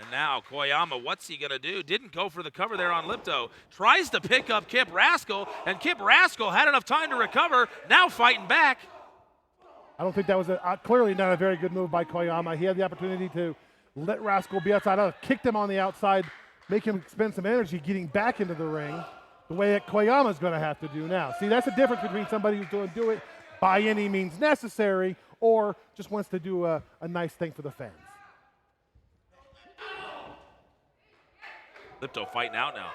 And now Koyama, what's he going to do? Didn't go for the cover there on Lipto. Tries to pick up Kip Rascal, and Kip Rascal had enough time to recover. Now fighting back. I don't think that was clearly not a very good move by Koyama. He had the opportunity to let Rascal be outside, kicked him on the outside, make him expend some energy getting back into the ring, the way that Koyama's going to have to do now. See, that's the difference between somebody who's going to do it by any means necessary or just wants to do a nice thing for the fans. Lipto fighting out now.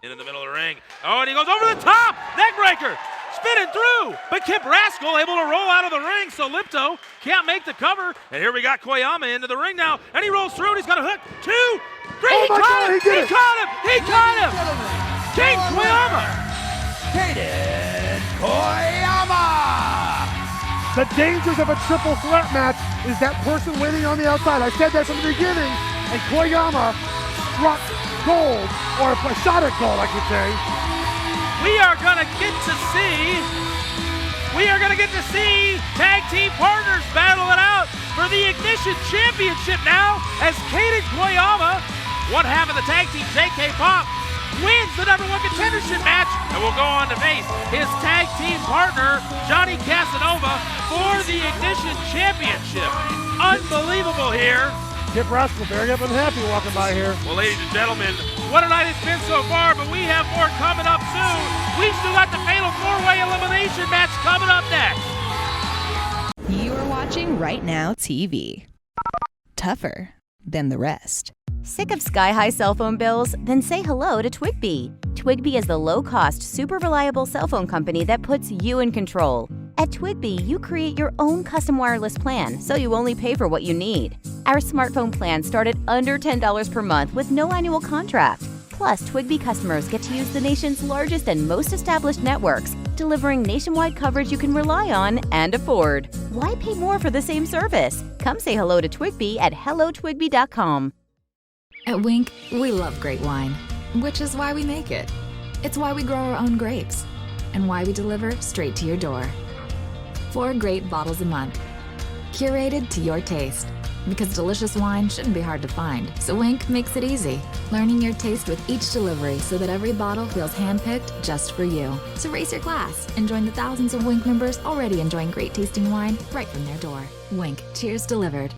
In the middle of the ring. Oh, and he goes over the top! Neckbreaker! Spinning through! But Kip Rascal able to roll out of the ring, so Lipto can't make the cover. And here we got Koyama into the ring now, and he rolls through, and he's got a hook. 2, 3, oh he caught him! He caught him! He caught him! Kate Koyama! Kaden Koyama! The dangers of a triple threat match is that person winning on the outside. I said that from the beginning, and Koyama struck gold, or a shot at gold, I could say. We are gonna get to see tag team partners battle it out for the Ignition Championship now as Kaden Koyama, one half of the tag team JK Pop, wins the #1 contendership match and will go on to face his tag team partner, Johnny Casanova, for the Ignition Championship. Unbelievable here. Kip Rascal very unhappy walking by here. Well, ladies and gentlemen, what a night it's been so far, but we have more coming up soon. We've still got the fatal 4-way elimination match coming up next. You are watching Right Now TV. Tougher than the rest. Sick of sky-high cell phone bills? Then say hello to Twigbee. Twigbee is the low-cost, super reliable cell phone company that puts you in control. At Twigbee, you create your own custom wireless plan, so you only pay for what you need. Our smartphone plans start at under $10 per month with no annual contract. Plus, Twigbee customers get to use the nation's largest and most established networks, delivering nationwide coverage you can rely on and afford. Why pay more for the same service? Come say hello to Twigbee at hellotwigbee.com. At Wink, we love great wine, which is why we make it. It's why we grow our own grapes, and why we deliver straight to your door. 4 great bottles a month, curated to your taste. Because delicious wine shouldn't be hard to find, so Wink makes it easy. Learning your taste with each delivery so that every bottle feels handpicked just for you. So raise your glass and join the thousands of Wink members already enjoying great tasting wine right from their door. Wink, cheers delivered.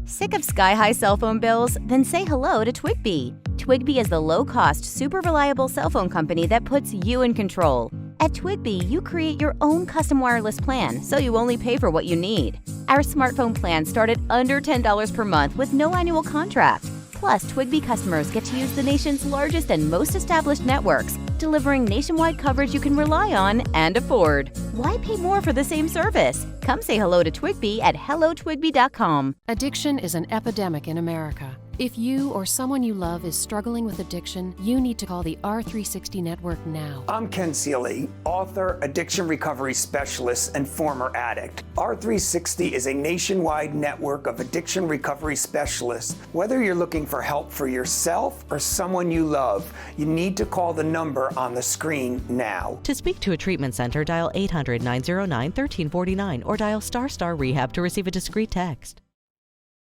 Sick of sky-high cell phone bills? Then say hello to Twigbee. Twigbee is the low-cost, super reliable cell phone company that puts you in control. At Twigbee, you create your own custom wireless plan, so you only pay for what you need. Our smartphone plans start at under $10 per month with no annual contract. Plus, Twigbee customers get to use the nation's largest and most established networks, delivering nationwide coverage you can rely on and afford. Why pay more for the same service? Come say hello to Twigbee at hellotwigbee.com. Addiction is an epidemic in America. If you or someone you love is struggling with addiction, you need to call the R360 Network now. I'm Ken Seeley, author, addiction recovery specialist, and former addict. R360 is a nationwide network of addiction recovery specialists. Whether you're looking for help for yourself or someone you love, you need to call the number on the screen now. To speak to a treatment center, dial 800-909-1349 or dial ** Rehab to receive a discreet text.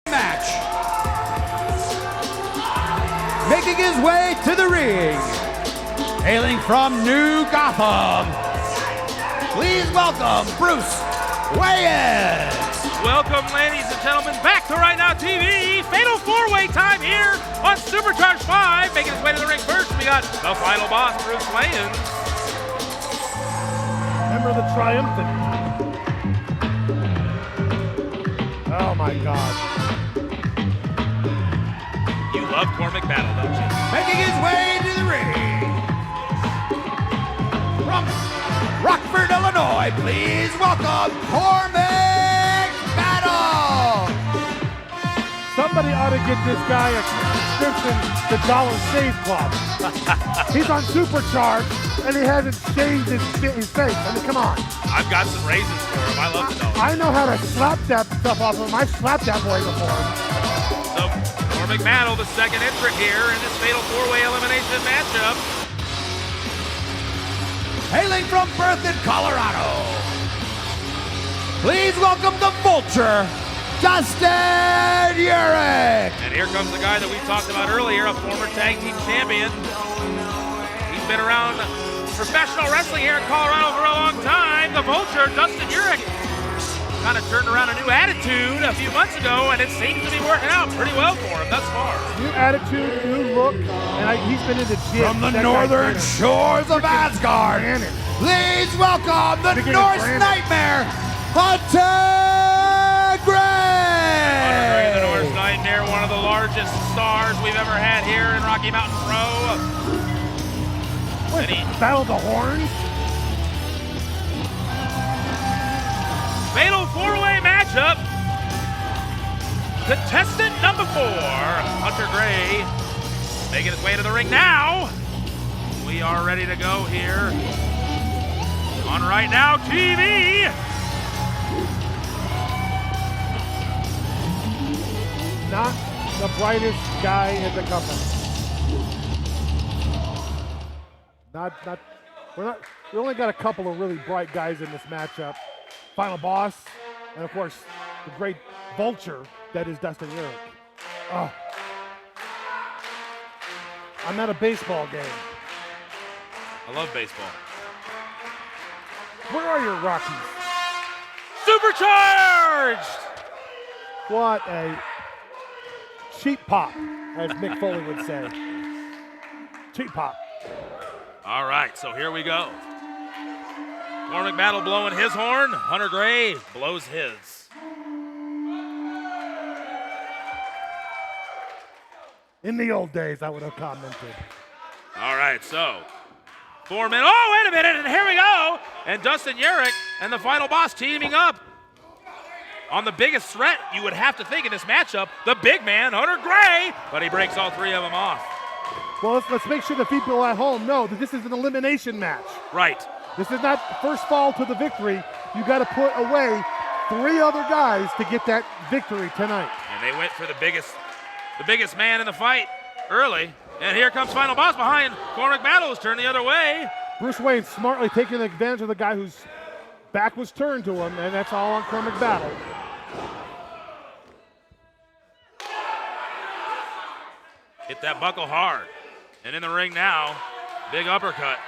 Match. Making his way to the ring, hailing from New Gotham, please welcome Bruce Wayans. Welcome, ladies and gentlemen, back to Right Now TV. Fatal 4-way time here on Supercharged 5. Making his way to the ring first, we got the final boss, Bruce Wayans. Remember the triumphant. Oh my God. You love Cormac Battle, don't you? Making his way to the ring, from Rockford, Illinois, please welcome Cormac Battle. Somebody ought to get this guy a subscription to Dollar Shave Club. He's on Supercharged, and he hasn't shaved his face. I mean, come on. I've got some raisins for him. I love to know. I know how to slap that stuff off of him. I slapped that boy before. So, Cormac Battle, the second entrant here in this fatal 4-way elimination matchup. hailing from Berthoud, Colorado. Please welcome the Vulture, Dustin Urich. And here comes the guy that we talked about earlier, a former tag team champion. He's been around professional wrestling here in Colorado for a long time. The Vulture, Dustin Urich, kind of turned around a new attitude a few months ago, and it seems to be working out pretty well for him thus far. New attitude, new look, and he's been in the gym. From the northern shores of Asgard, please welcome the Norse Nightmare, Hunter Gray! The Norse Nightmare, one of the largest stars we've ever had here in Rocky Mountain Pro. What, Battle of the Horns? Fatal four-way matchup. Contestant number 4, Hunter Gray, making his way to the ring now. We are ready to go here on Right Now TV. Not the brightest guy in the company. We only got a couple of really bright guys in this matchup. Final Boss, and of course, the great Vulture that is Dustin Urich. Oh. I'm at a baseball game. I love baseball. Where are your Rockies? Supercharged! What a cheap pop, as Mick Foley would say. Cheap pop. All right, so here we go. Cormac Battle blowing his horn. Hunter Gray blows his. In the old days, I would have commented. All right, so 4 minutes. Oh, wait a minute, and here we go. And Dustin Urich and the Final Boss teaming up on the biggest threat you would have to think in this matchup, the big man, Hunter Gray, but he breaks all 3 of them off. Well, let's make sure the people at home know that this is an elimination match. Right. This is not first fall to the victory. You got to put away 3 other guys to get that victory tonight. And they went for the biggest man in the fight early. And here comes Final Boss behind Cormac Battle, who's turned the other way. Bruce Wayne smartly taking advantage of the guy whose back was turned to him, and that's all on Cormac Battle. Hit that buckle hard. And in the ring now, big uppercut.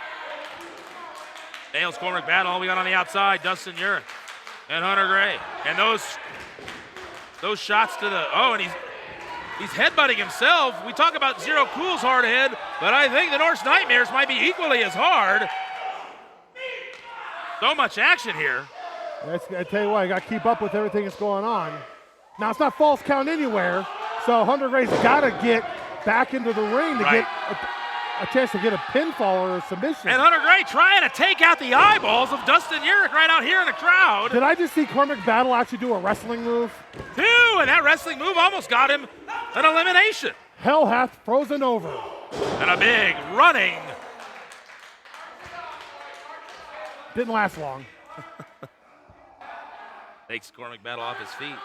Nails Cormac Battle. We got on the outside, Dustin Urich and Hunter Gray. And those shots to the, and he's headbutting himself. We talk about Zero Cool's hard head, but I think the Norse Nightmares might be equally as hard. So much action here. I tell you what, I got to keep up with everything that's going on. Now, it's not false count anywhere, so Hunter Gray's got to get back into the ring to get a chance to get a pinfall or a submission. And Hunter Gray trying to take out the eyeballs of Dustin Urich right out here in the crowd. Did I just see Cormac Battle actually do a wrestling move? 2, and that wrestling move almost got him an elimination. Hell hath frozen over. And a big running. Didn't last long. Takes Cormac Battle off his feet.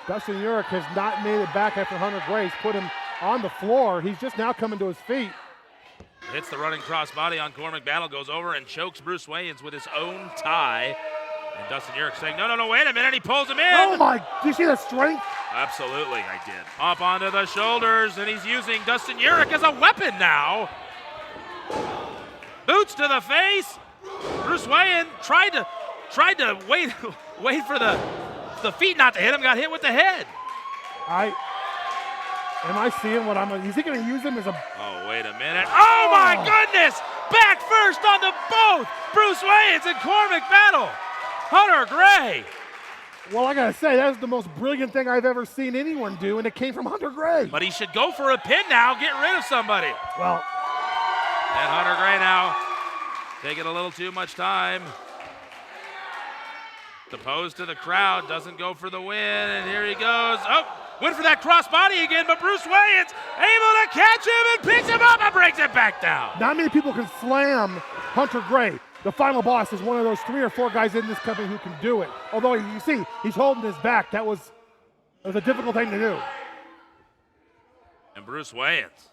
Dustin Urich has not made it back after Hunter Gray's put him on the floor. He's just now coming to his feet. Hits the running crossbody on Cormac Battle, goes over and chokes Bruce Wayans with his own tie. And Dustin Urich saying, no, wait a minute. He pulls him in. Oh, my. Do you see the strength? Absolutely, I did. Up onto the shoulders, and he's using Dustin Urich as a weapon now. Boots to the face. Bruce Wayans tried to wait for the feet not to hit him, got hit with the head. Am I seeing what is he going to use him as a... Oh, wait a minute. Oh, my goodness! Back first onto both Bruce Wayans and Cormac Battle. Hunter Gray. Well, I got to say, that's the most brilliant thing I've ever seen anyone do, and it came from Hunter Gray. But he should go for a pin now, get rid of somebody. Well. And Hunter Gray now taking a little too much time. The pose to the crowd, doesn't go for the win, and here he goes. Oh, went for that crossbody again, but Bruce Wayans able to catch him and picks him up and brings it back down. Not many people can slam Hunter Gray. The Final Boss is one of those 3 or 4 guys in this company who can do it. Although you see, he's holding his back. That was a difficult thing to do. And Bruce Wayans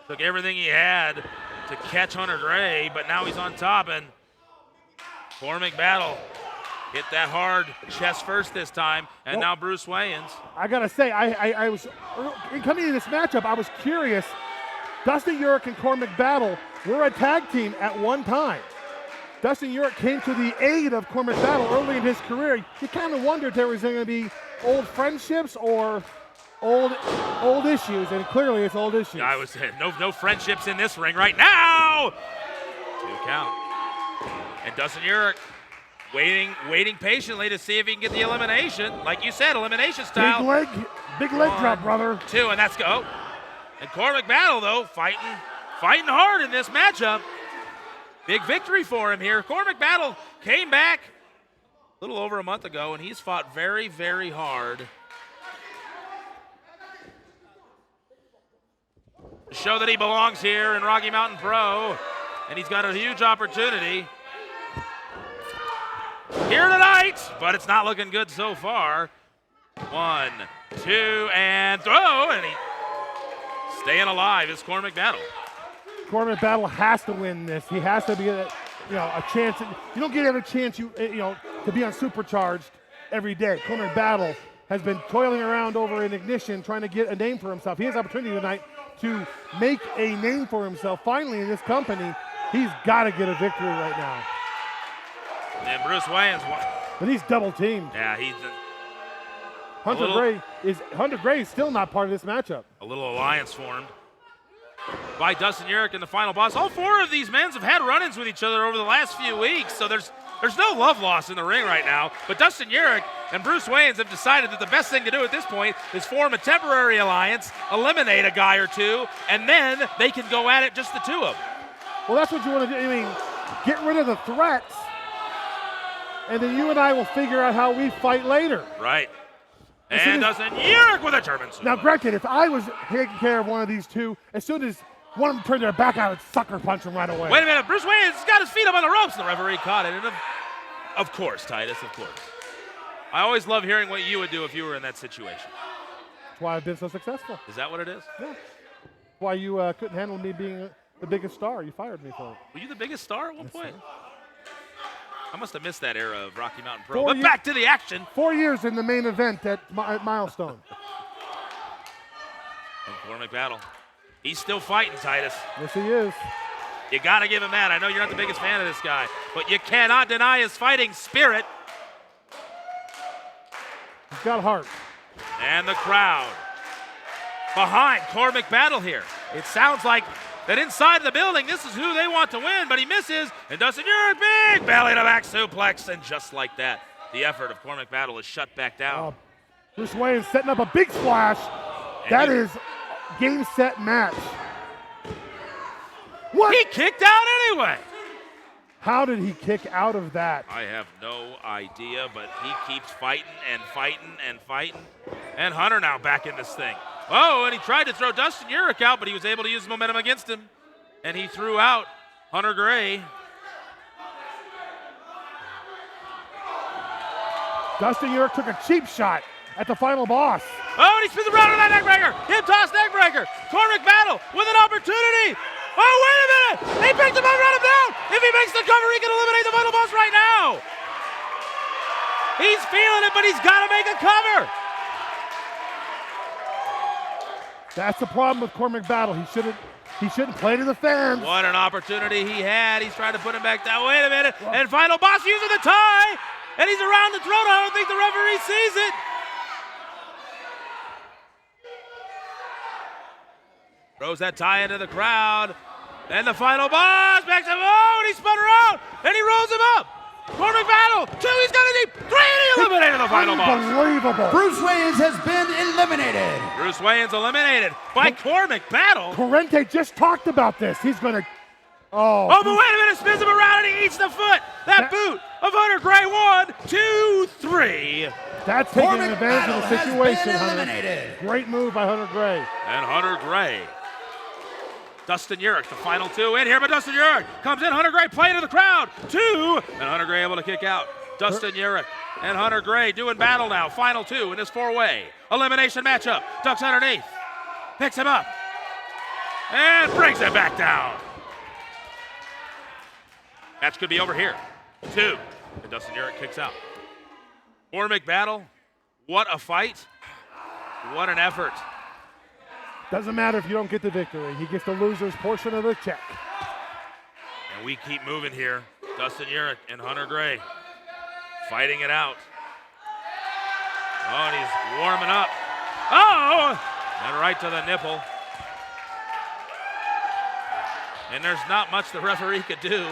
took everything he had to catch Hunter Gray, but now he's on top, and Cormac Battle hit that hard chest first this time, and now Bruce Wayans. I gotta say, I was coming into this matchup, I was curious. Dustin Urich and Cormac Battle were a tag team at one time. Dustin Urich came to the aid of Cormac Battle early in his career. You kind of wondered if there was going to be old friendships or old issues, and clearly it's old issues. I was saying, no friendships in this ring right now. 2 count. And Dustin Urich waiting patiently to see if he can get the elimination. Like you said, elimination style. Big leg drop, brother. 2, and that's go. And Cormac Battle, though, fighting hard in this matchup. Big victory for him here. Cormac Battle came back a little over a month ago, and he's fought very, very hard to show that he belongs here in Rocky Mountain Pro, and he's got a huge opportunity here tonight, but it's not looking good so far. 1, 2, and throw, and he staying alive is Cormac Battle. Cormac Battle has to win this. He has to be a chance. You don't get every chance to be on Supercharged every day. Cormac Battle has been toiling around over in Ignition trying to get a name for himself. He has opportunity tonight to make a name for himself. Finally, in this company, he's got to get a victory right now. And Bruce Wayans. But he's double teamed. Yeah, he's Hunter Gray is still not part of this matchup. A little alliance formed by Dustin Urich and the final boss. All 4 of these men have had run-ins with each other over the last few weeks, so there's no love lost in the ring right now. But Dustin Urich and Bruce Wayans have decided that the best thing to do at this point is form a temporary alliance, eliminate a guy or 2, and then they can go at it, just the 2 of them. Well, that's what you want to do. I mean, get rid of the threats, and then you and I will figure out how we fight later. Right. And Dustin Urich with a German suplex. Now, granted, if I was taking care of one of these 2, as soon as one of them turned their back, I would sucker punch him right away. Wait a minute, Bruce Wayans got his feet up on the ropes, and the referee caught it. And of course, Titus, of course. I always love hearing what you would do if you were in that situation. That's why I've been so successful. Is that what it is? Yeah. That's why you couldn't handle me being the biggest star. You fired me for it. Were you the biggest star at one point? Sir. I must have missed that era of Rocky Mountain Pro. But back to the action. 4 years in the main event at Milestone. And Cormac Battle. He's still fighting, Titus. Yes, he is. You got to give him that. I know you're not the biggest fan of this guy, but you cannot deny his fighting spirit. He's got heart. And the crowd behind Cormac Battle here. It sounds like that inside the building, this is who they want to win, but he misses, and Dustin Urich, big belly-to-back suplex, and just like that, the effort of Cormac Battle is shut back down. Bruce Wayans setting up a big splash. That is game, set, match. What? He kicked out anyway. How did he kick out of that? I have no idea, but he keeps fighting and fighting and fighting. And Hunter now back in this thing. Oh, and he tried to throw Dustin Urich out, but he was able to use momentum against him. And he threw out Hunter Gray. Dustin Urich took a cheap shot at the final boss. Oh, and he spins around on that neckbreaker. Hip toss neckbreaker. Cormac Battle with an opportunity. Oh, wait a minute. He picked him up, run him down. If he makes the cover, he can eliminate the final boss right now. He's feeling it, but he's got to make a cover. That's the problem with Cormac Battle. He shouldn't play to the fans. What an opportunity he had. He's trying to put him back down. Wait a minute. And final boss using the tie. And he's around the throat. I don't think the referee sees it. Throws that tie into the crowd. And the final boss backs him. Oh, and he spun around. And he rolls him up. Cormac Battle. 2, he's got a deep. 3, and he eliminated the final boss. Unbelievable. Bruce Wayans has been eliminated. Bruce Wayans eliminated by Cormac Battle. Corrente just talked about this. He's going to... Oh, but wait a minute. Spins him around and he eats the foot. That boot of Hunter Gray. 1, 2, 3. That's taking advantage of the situation, Hunter. Great move by Hunter Gray. And Hunter Gray. Dustin Urich, the final 2 in here, but Dustin Urich comes in. Hunter Gray playing to the crowd. 2, and Hunter Gray able to kick out. Dustin Urich and Hunter Gray doing battle now. Final 2 in this 4-way elimination matchup. Ducks underneath, picks him up, and brings it back down. Match could be over here. 2. And Dustin Urich kicks out. More McBattle. What a fight. What an effort. Doesn't matter if you don't get the victory. He gets the loser's portion of the check. And we keep moving here. Dustin Urich and Hunter Gray fighting it out. Oh, and he's warming up. Oh! And right to the nipple. And there's not much the referee could do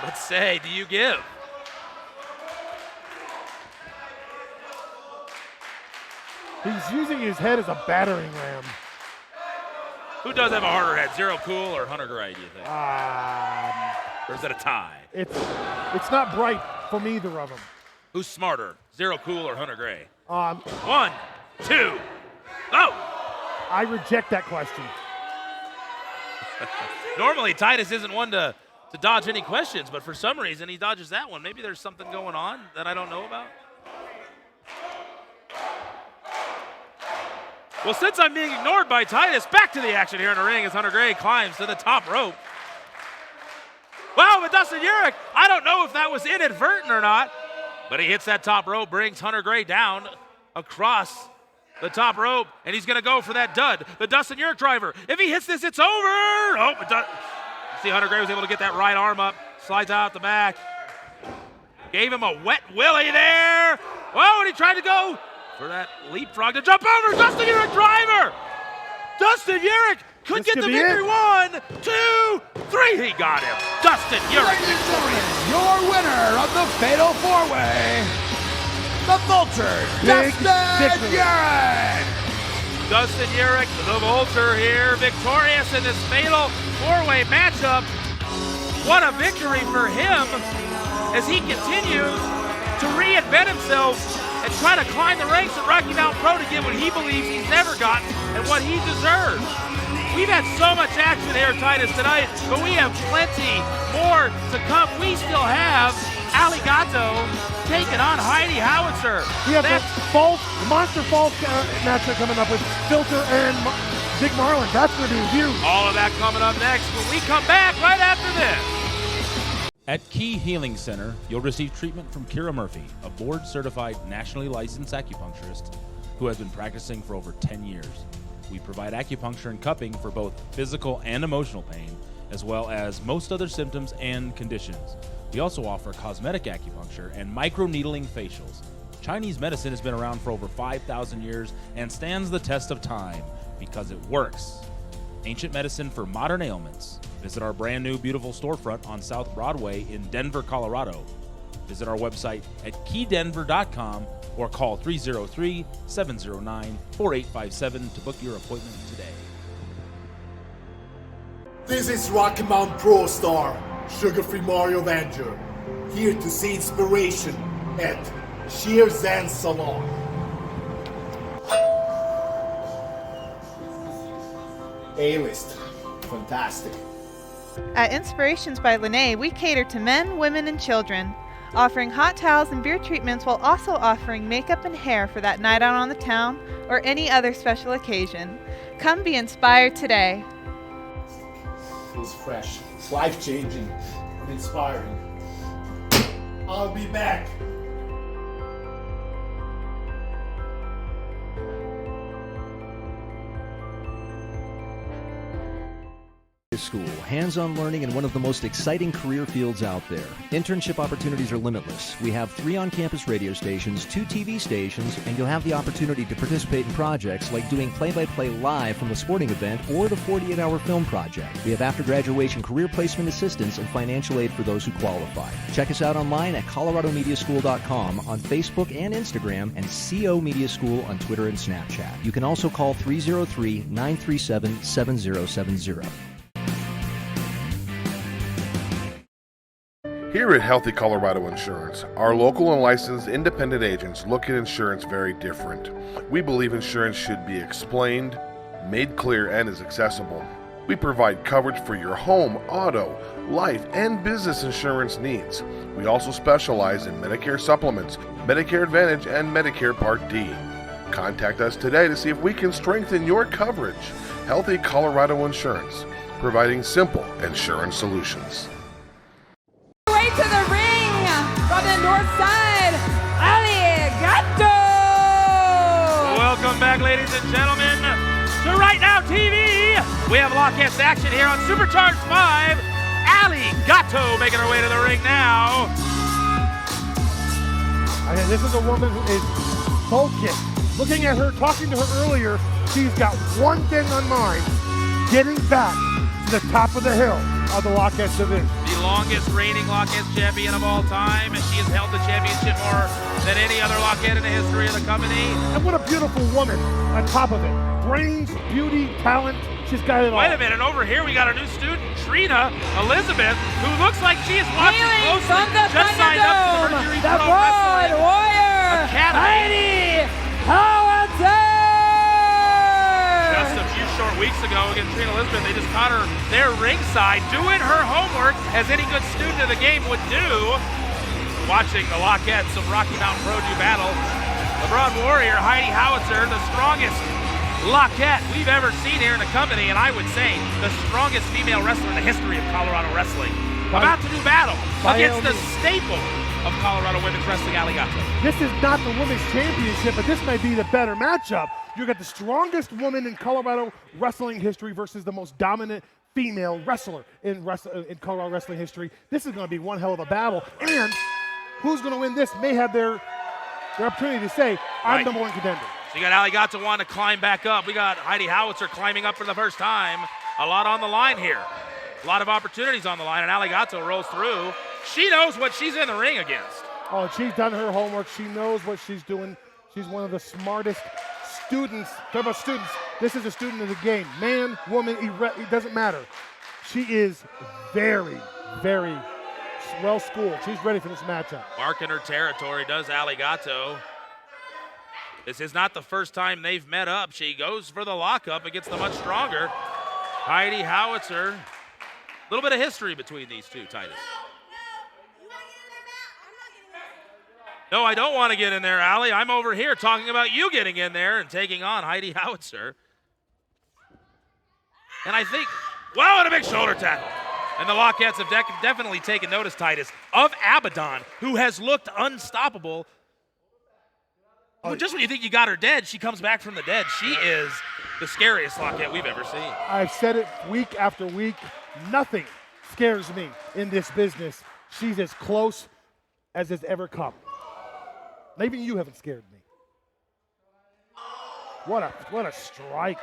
but say, do you give? He's using his head as a battering ram. Who does have a harder head, Zero Cool or Hunter Gray, do you think? Or is it a tie? It's not bright from either of them. Who's smarter, Zero Cool or Hunter Gray? 1, 2, go! I reject that question. Normally, Titus isn't one to dodge any questions, but for some reason, he dodges that one. Maybe there's something going on that I don't know about. Well, since I'm being ignored by Titus, back to the action here in the ring as Hunter Gray climbs to the top rope. Wow, but Dustin Urich, I don't know if that was inadvertent or not, but he hits that top rope, brings Hunter Gray down across the top rope, and he's going to go for that dud. The Dustin Urich driver. If he hits this, it's over. Oh, see, Hunter Gray was able to get that right arm up, slides out the back. Gave him a wet willy there. Whoa, and he tried to go for that leapfrog to jump over. Dustin Urich driver. Dustin Urich could get the victory. 1, 2, 3. He got him. Dustin Urich. Ladies and gentlemen, your winner of the Fatal 4-Way, the Vulture, Dustin Urich. Dustin Urich, the Vulture here, victorious in this Fatal 4-Way matchup. What a victory for him as he continues to reinvent himself and try to climb the ranks at Rocky Mountain Pro to get what he believes he's never gotten and what he deserves. We've had so much action here, Titus, tonight, but we have plenty more to come. We still have Aligato taking on Heidi Howitzer. We have the Monster Falls matchup coming up with Filter and Big Marlin. That's going to be huge. All of that coming up next when we come back right after this. At Key Healing Center, you'll receive treatment from Kira Murphy, a board-certified, nationally licensed acupuncturist who has been practicing for over 10 years. We provide acupuncture and cupping for both physical and emotional pain, as well as most other symptoms and conditions. We also offer cosmetic acupuncture and microneedling facials. Chinese medicine has been around for over 5,000 years and stands the test of time because it works. Ancient medicine for modern ailments. Visit our brand new beautiful storefront on South Broadway in Denver, Colorado. Visit our website at keydenver.com or call 303-709-4857 to book your appointment today. This is Rocky Mountain Pro Star, Sugar-Free Mario Avenger, here to see inspiration at Sheer Zen Salon. A-list, fantastic. At Inspirations by Lene, we cater to men, women, and children, offering hot towels and beer treatments while also offering makeup and hair for that night out on the town or any other special occasion. Come be inspired today. Feels fresh, it's life-changing, and inspiring. I'll be back. School, hands-on learning in one of the most exciting career fields out there. Internship opportunities are limitless. We have 3 on-campus radio stations, 2 TV stations, and you'll have the opportunity to participate in projects like doing play-by-play live from a sporting event or the 48-hour film project. We have after-graduation career placement assistance and financial aid for those who qualify. Check us out online at coloradomediaschool.com, on Facebook and Instagram, and CO Media School on Twitter and Snapchat. You can also call 303-937-7070. Here at Healthy Colorado Insurance, our local and licensed independent agents look at insurance very different. We believe insurance should be explained, made clear, and is accessible. We provide coverage for your home, auto, life, and business insurance needs. We also specialize in Medicare supplements, Medicare Advantage, and Medicare Part D. Contact us today to see if we can strengthen your coverage. Healthy Colorado Insurance, providing simple insurance solutions. north side, Alligato! Welcome back, ladies and gentlemen, to Right Now TV. We have Lockettes action here on Supercharged 5. Alligato making her way to the ring now. Okay, this is a woman who is focused. Looking at her, talking to her earlier, she's got one thing on mind, getting back to the top of the hill of the Lockettes division. The longest reigning Lockettes champion of all time, and she has held the championship more than any other Lockette in the history of the company. And what a beautiful woman on top of it. Brains, beauty, talent, she's got it all. Wait a minute, over here we got a new student, Trina Elizabeth, who looks like she is watching Hailing closely. from the Just signed up to the Thunderdome, Mercury the Pro Road Wrestling Warrior, Academy. Howitzer! Just a few short weeks ago against Trina Elizabeth, they just caught her there ringside doing her homework as any good student of the game would do. Watching the Lockettes of Rocky Mountain Road do battle. The Broad Warrior, Heidi Howitzer, the strongest Lockette we've ever seen here in the company, and I would say the strongest female wrestler in the history of Colorado wrestling. About to do battle against the staple of Colorado women's wrestling, Alligato. This is not the women's championship, but this might be the better matchup. You got the strongest woman in Colorado wrestling history versus the most dominant female wrestler in Colorado wrestling history. This is going to be one hell of a battle, and who's going to win this may have their opportunity to say, I'm number one contender. So you got Alligato wanting to climb back up. We got Heidi Howitzer climbing up for the first time. A lot on the line here. A lot of opportunities on the line, and Alligato rolls through. She knows what she's in the ring against. Oh, she's done her homework. She knows what she's doing. She's one of the smartest students. Talk about students. This is a student of the game. Man, woman, it doesn't matter. She is very, very well schooled. She's ready for this matchup. Marking her territory does Alligato. This is not the first time they've met up. She goes for the lockup against the much stronger Heidi Howitzer. A little bit of history between these two, Titus. No, I don't want to get in there, Allie. I'm over here talking about you getting in there and taking on Heidi Howitzer. And I think, wow, and a big shoulder tackle. And the Lockettes have definitely taken notice, Titus, of Abaddon, who has looked unstoppable. Just when you think you got her dead, she comes back from the dead. She is the scariest Lockette we've ever seen. I've said it week after week. Nothing scares me in this business. She's as close as it's ever come. Even you haven't scared me. What a strike.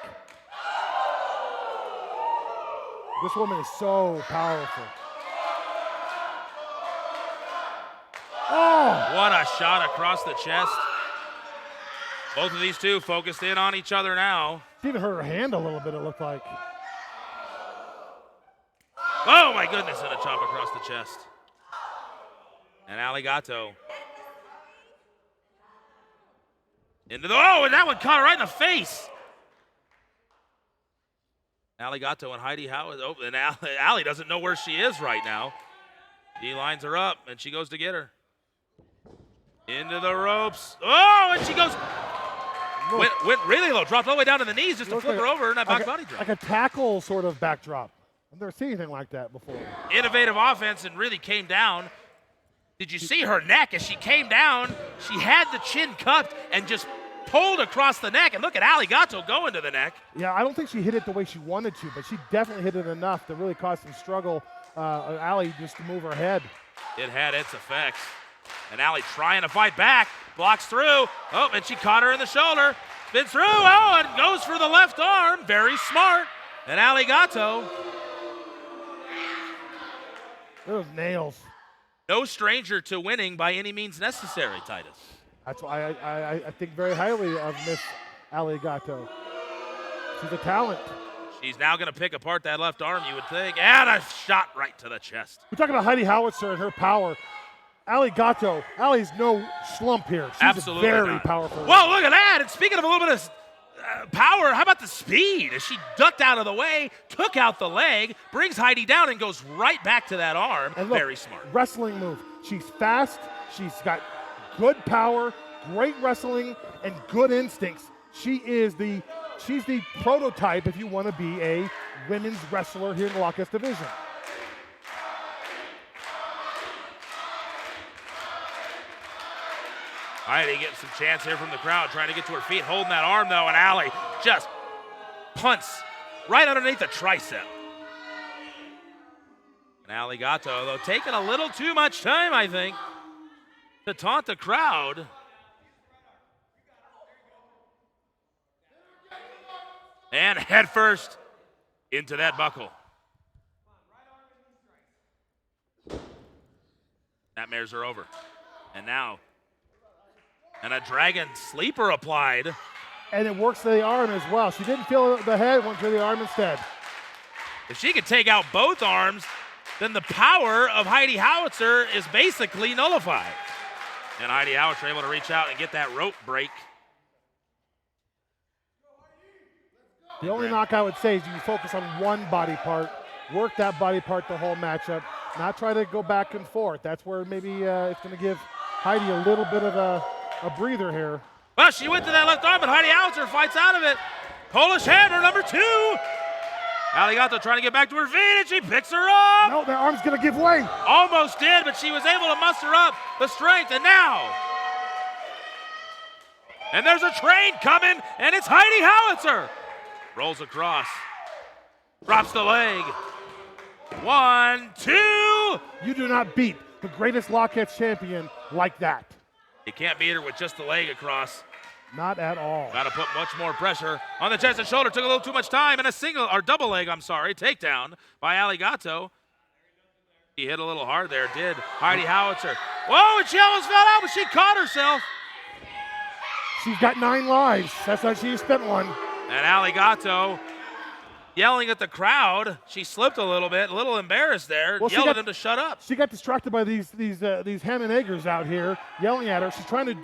This woman is so powerful. Oh! What a shot across the chest. Both of these two focused in on each other now. She even hurt her hand a little bit, it looked like. Oh my goodness, and a chop across the chest. And Alligato. Into the, and that one caught her right in the face. Alligato and Heidi Howitzer, and Allie doesn't know where she is right now. He lines her up, and she goes to get her. Into the ropes. Oh, and she goes, went really low, dropped all the way down to the knees just to flip her over in that back body drop. Like a tackle sort of backdrop. I've never seen anything like that before. Innovative offense and really came down. Did you see her neck as she came down? She had the chin cupped and just pulled across the neck. And look at Alligato going to the neck. Yeah, I don't think she hit it the way she wanted to, but she definitely hit it enough to really cause some struggle. Allie just to move her head. It had its effects. And Allie trying to fight back. Blocks through. Oh, and she caught her in the shoulder. Spins through. Oh, and goes for the left arm. Very smart. And Alligato. Those nails. No stranger to winning by any means necessary, Titus. That's why I think very highly of Miss Alligato. She's a talent. She's now going to pick apart that left arm, you would think. And a shot right to the chest. We're talking about Heidi Howitzer and her power. Alligato, Allie's no slump here. She's absolutely very not. powerful. Well, look at that. And speaking of a little bit of power, how about the speed? As she ducked out of the way, took out the leg, brings Heidi down, and goes right back to that arm. And look, very smart. Wrestling move. She's fast. She's got good power, great wrestling, and good instincts. She's the prototype if you want to be a women's wrestler here in the Lockettes division. Heidi getting some chance here from the crowd, trying to get to her feet, holding that arm though, and Allie just punts right underneath the tricep. And Allie Gatto, though, taking a little too much time, I think, to taunt the crowd. And head first into that buckle. Nightmares are over. And now, and a dragon sleeper applied. And it works to the arm as well. She didn't feel the head, went to the arm instead. If she could take out both arms, then the power of Heidi Howitzer is basically nullified. And Heidi Howitzer able to reach out and get that rope break. The only knock I would say is you can focus on one body part, work that body part the whole matchup, not try to go back and forth. That's where maybe it's going to give Heidi a little bit of a breather here. Well, she went to that left arm, but Heidi Howitzer fights out of it. Polish hammer number 2. Allie Gatto trying to get back to her feet, and she picks her up. No, that arm's going to give way. Almost did, but she was able to muster up the strength, and now. And there's a train coming, and it's Heidi Howitzer. Rolls across, drops the leg. 1, 2. You do not beat the greatest Lockettes champion like that. You can't beat her with just the leg across. Not at all. Got to put much more pressure on the chest and shoulder. Took a little too much time, and a single, or double leg, takedown by Allie Gatto. He hit a little hard there, did Heidi Howitzer. Whoa, and she almost fell out, but she caught herself. She's got 9 lives. That's how she spent one. And Allie Gatto yelling at the crowd. She slipped a little embarrassed there, yelled at him to shut up. She got distracted by these ham and eggers out here yelling at her. She's trying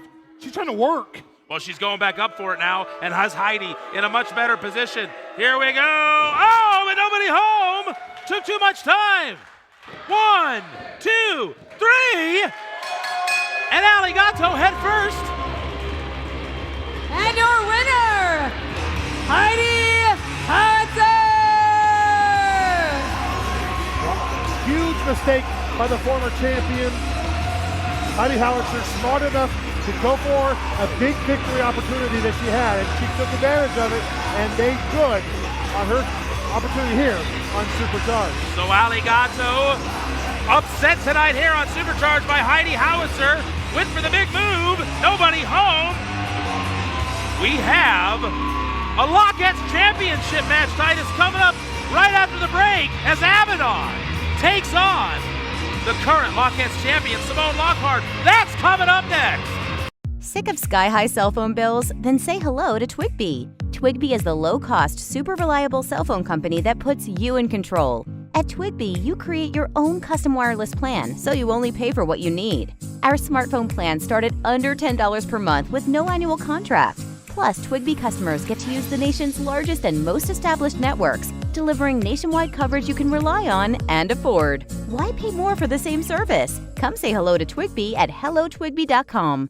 to work. Well, she's going back up for it now and has Heidi in a much better position. Here we go. Oh, and nobody home. Took too much time. 1, 2, 3. And Allie Gatto head first. And your winner, Heidi Howitzer! Huge mistake by the former champion. Heidi Howitzer smart enough to go for a big victory opportunity that she had, and she took advantage of it and made good on her opportunity here on Supercharged. So Allie Gatto upset tonight here on Supercharged by Heidi Howitzer. Went for the big move. Nobody home. We have a Lockettes championship match, Titus, coming up right after the break as Abaddon takes on the current Lockettes champion, Simone Lockhart. That's coming up next. Sick of sky-high cell phone bills? Then say hello to Twigbee. Twigbee is the low-cost, super reliable cell phone company that puts you in control. At Twigbee, you create your own custom wireless plan, so you only pay for what you need. Our smartphone plans start at under $10 per month with no annual contract. Plus, Twigbee customers get to use the nation's largest and most established networks, delivering nationwide coverage you can rely on and afford. Why pay more for the same service? Come say hello to Twigbee at hellotwigbee.com.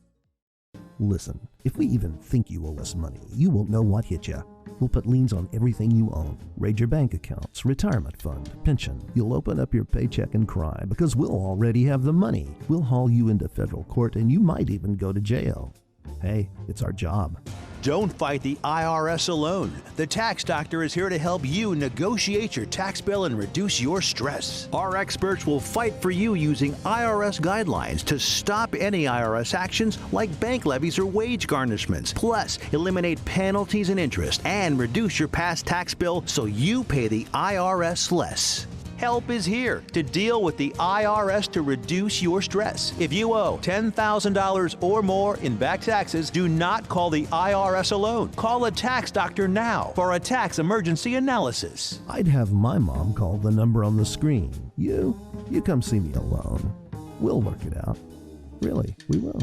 Listen, if we even think you owe us money, you won't know what hit you. We'll put liens on everything you own. Raid your bank accounts, retirement fund, pension. You'll open up your paycheck and cry because we'll already have the money. We'll haul you into federal court and you might even go to jail. Hey, it's our job. Don't fight the IRS alone. The Tax Doctor is here to help you negotiate your tax bill and reduce your stress. Our experts will fight for you using IRS guidelines to stop any IRS actions like bank levies or wage garnishments. Plus, eliminate penalties and interest and reduce your past tax bill so you pay the IRS less. Help is here to deal with the IRS to reduce your stress. If you owe $10,000 or more in back taxes, do not call the IRS alone. Call a tax doctor now for a tax emergency analysis. I'd have my mom call the number on the screen. You come see me alone. We'll work it out. Really, we will.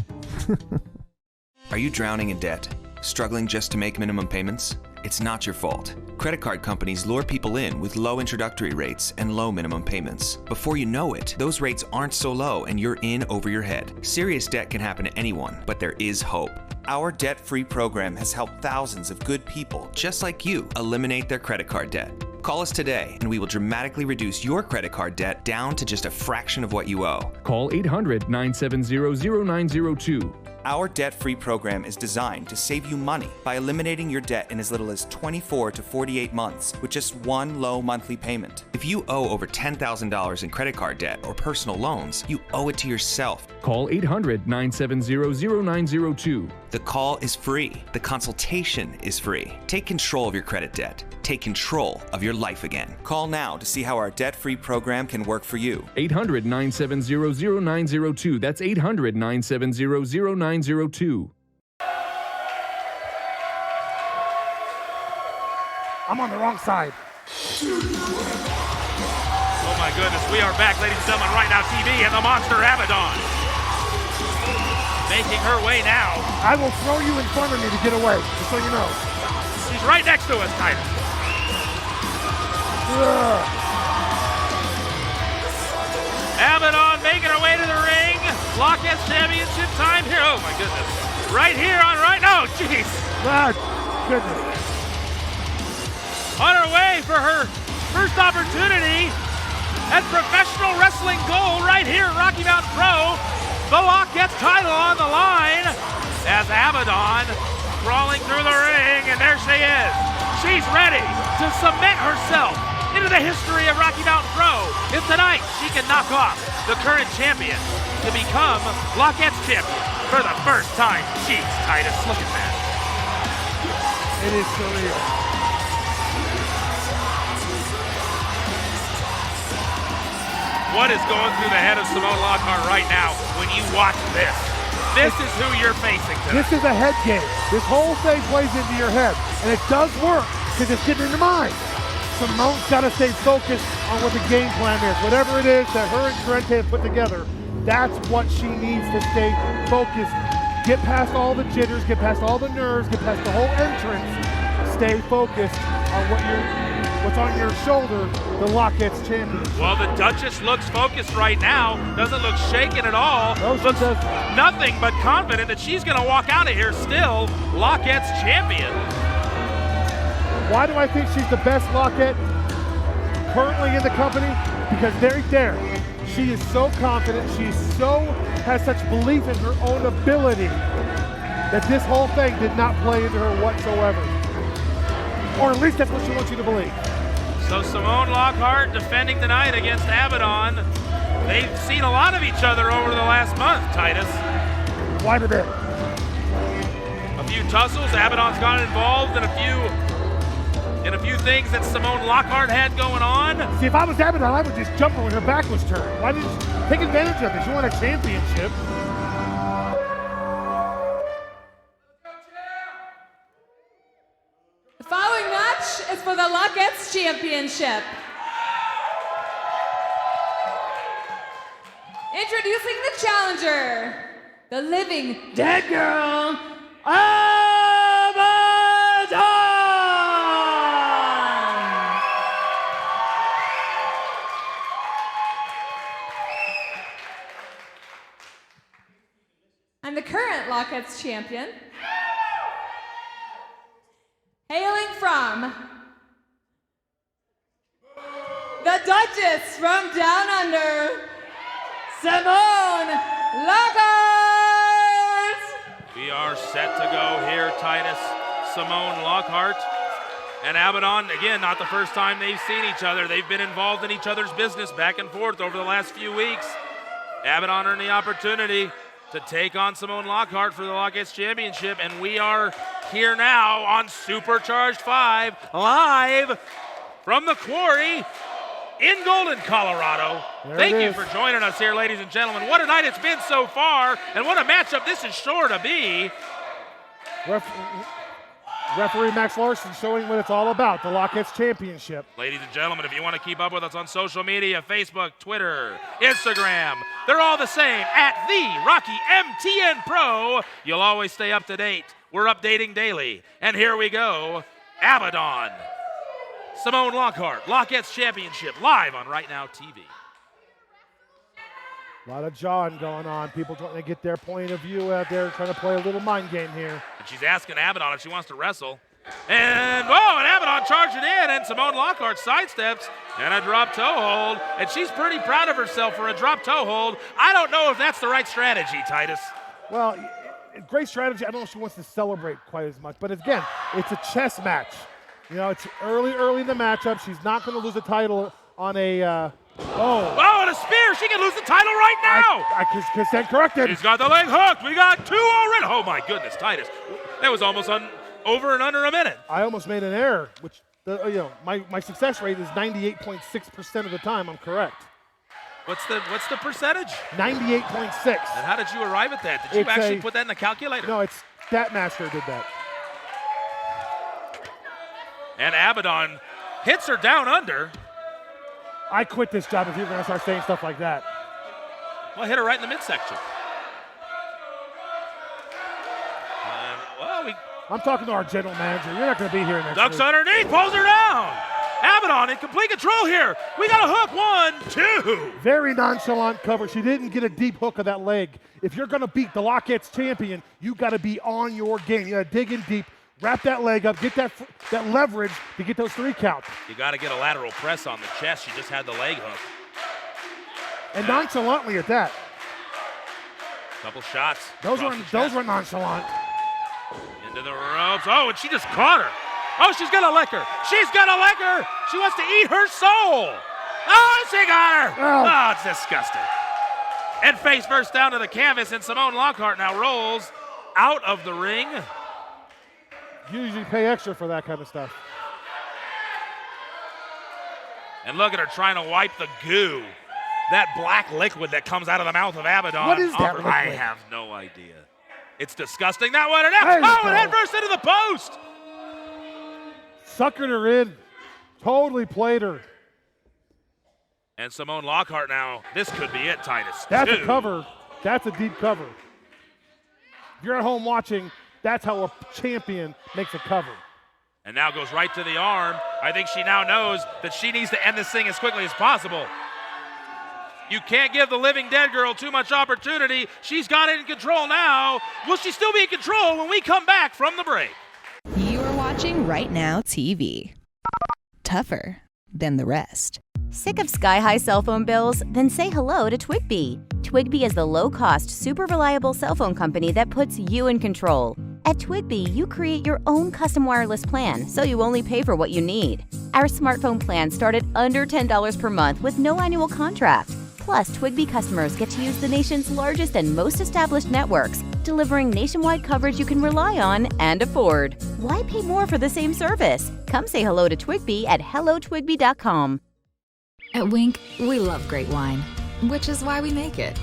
Are you drowning in debt? Struggling just to make minimum payments? It's not your fault. Credit card companies lure people in with low introductory rates and low minimum payments. Before you know it, those rates aren't so low and you're in over your head. Serious debt can happen to anyone, but there is hope. Our debt-free program has helped thousands of good people, just like you, eliminate their credit card debt. Call us today and we will dramatically reduce your credit card debt down to just a fraction of what you owe. Call 800-970-0902 Our debt-free program is designed to save you money by eliminating your debt in as little as 24 to 48 months with just one low monthly payment. If you owe over $10,000 in credit card debt or personal loans, you owe it to yourself. Call 800-970-0902. The call is free. The consultation is free. Take control of your credit debt. Take control of your life again. Call now to see how our debt-free program can work for you. 800-970-0902. That's 800-970-0902. I'm on the wrong side. Oh my goodness, we are back, ladies and gentlemen, right now TV, and the monster Abaddon making her way now. I will throw you in front of me to get away, just so you know. She's right next to us, Titus. Abaddon making her way to the ring. Lockettes championship time here. Oh my goodness. Right here on right now. Oh, jeez. God, goodness. On her way for her first opportunity at professional wrestling gold right here at Rocky Mountain Pro. The Lockettes title on the line as Abaddon crawling through the ring, and there she is. She's ready to cement herself into the history of Rocky Mountain Pro. If tonight she can knock off the current champion to become Lockettes champion for the first time. Jeez, Titus, look at that. It is surreal. What is going through the head of Simone Lockhart right now when you watch this? This is who you're facing tonight. This is a head game. This whole thing plays into your head, and it does work because it's getting in your mind. Simone's got to stay focused on what the game plan is. Whatever it is that her and Trente have put together, that's what she needs to stay focused. Get past all the jitters, get past all the nerves, get past the whole entrance. Stay focused on what's on your shoulder, the Lockettes championship. Well, the Duchess looks focused right now. Doesn't look shaken at all. No, looks nothing but confident that she's going to walk out of here still Lockettes champion. Why do I think she's the best Lockette currently in the company? Because right there, she is so confident. She has such belief in her own ability that this whole thing did not play into her whatsoever. Or at least that's what she wants you to believe. So Simone Lockhart defending tonight against Abaddon. They've seen a lot of each other over the last month, Titus. Quite a bit. A few tussles. Abaddon's gotten involved in a few things that Simone Lockhart had going on. See, if I was Abaddon, I would just jump her when her back was turned. Why didn't you take advantage of it? She won a championship. The following match is for the Lockettes Championship. Introducing the challenger, the living dead girl, Abaddon! And the current Lockettes champion, hailing from the Duchess from Down Under, Simone Lockhart! We are set to go here, Titus. Simone Lockhart and Abaddon, again, not the first time they've seen each other. They've been involved in each other's business back and forth over the last few weeks. Abaddon earned the opportunity to take on Simone Lockhart for the Lockettes Championship, and we are here now on Supercharged 5, live from the Quarry in Golden, Colorado. Thank you for joining us here, ladies and gentlemen. What a night it's been so far, and what a matchup this is sure to be. Referee Max Larson showing what it's all about, the Lockettes Championship. Ladies and gentlemen, if you want to keep up with us on social media, Facebook, Twitter, Instagram, they're all the same, at the Rocky MTN Pro. You'll always stay up to date. We're updating daily. And here we go, Abaddon. Simone Lockhart, Lockettes Championship, live on Right Now TV. A lot of jawing going on. People trying to get their point of view out there, trying to play a little mind game here. And she's asking Abaddon if she wants to wrestle. And Abaddon charging in, and Simone Lockhart sidesteps, and a drop toe hold. And she's pretty proud of herself for a drop toe hold. I don't know if that's the right strategy, Titus. Well, great strategy. I don't know if she wants to celebrate quite as much, but again, it's a chess match. You know, it's early in the matchup. She's not going to lose the title on a, Oh, and a spear. She can lose the title right now. I can stand corrected. She's got the leg hooked. We got 2 already. Oh, my goodness, Titus. That was almost over and under a minute. I almost made an error, which, my success rate is 98.6% of the time. I'm correct. What's the percentage? 98.6. And how did you arrive at that? Did you actually put that in the calculator? No, it's Statmaster did that. And Abaddon hits her down under. I quit this job if you're going to start saying stuff like that. Well, hit her right in the midsection. I'm talking to our general manager. You're not going to be here next Ducks week. underneath, pulls her down. Abaddon in complete control here. We got a hook, 1, 2. Very nonchalant cover. She didn't get a deep hook of that leg. If you're going to beat the Lockettes champion, you got to be on your game. You got to dig in deep, wrap that leg up, get that leverage to get those 3 counts. You got to get a lateral press on the chest. She just had the leg hook. And nonchalantly at that. Couple shots. Those were nonchalant. Into the ropes. Oh, and she just caught her. Oh, she's gonna lick her. She's gonna lick her. She wants to eat her soul. Oh, she got her. Oh, it's disgusting. And face first down to the canvas, and Simone Lockhart now rolls out of the ring. You usually pay extra for that kind of stuff. And look at her trying to wipe the goo. That black liquid that comes out of the mouth of Abaddon. What is that liquid? I have no idea. It's disgusting. That one and out. And head first into the post. Suckered her in. Totally played her. And Simone Lockhart now. This could be it, Titus. That's a cover. That's a deep cover. If you're at home watching, that's how a champion makes a cover. And now goes right to the arm. I think she now knows that she needs to end this thing as quickly as possible. You can't give the living dead girl too much opportunity. She's got it in control now. Will she still be in control when we come back from the break? You are watching Right Now TV. Tougher than the rest. Sick of sky-high cell phone bills? Then say hello to Twigby. Twigby is the low-cost, super reliable cell phone company that puts you in control. At Twigby, you create your own custom wireless plan, so you only pay for what you need. Our smartphone plans start at under $10 per month with no annual contract. Plus, Twigby customers get to use the nation's largest and most established networks, delivering nationwide coverage you can rely on and afford. Why pay more for the same service? Come say hello to Twigby at hellotwigby.com. At Wink, we love great wine, which is why we make it.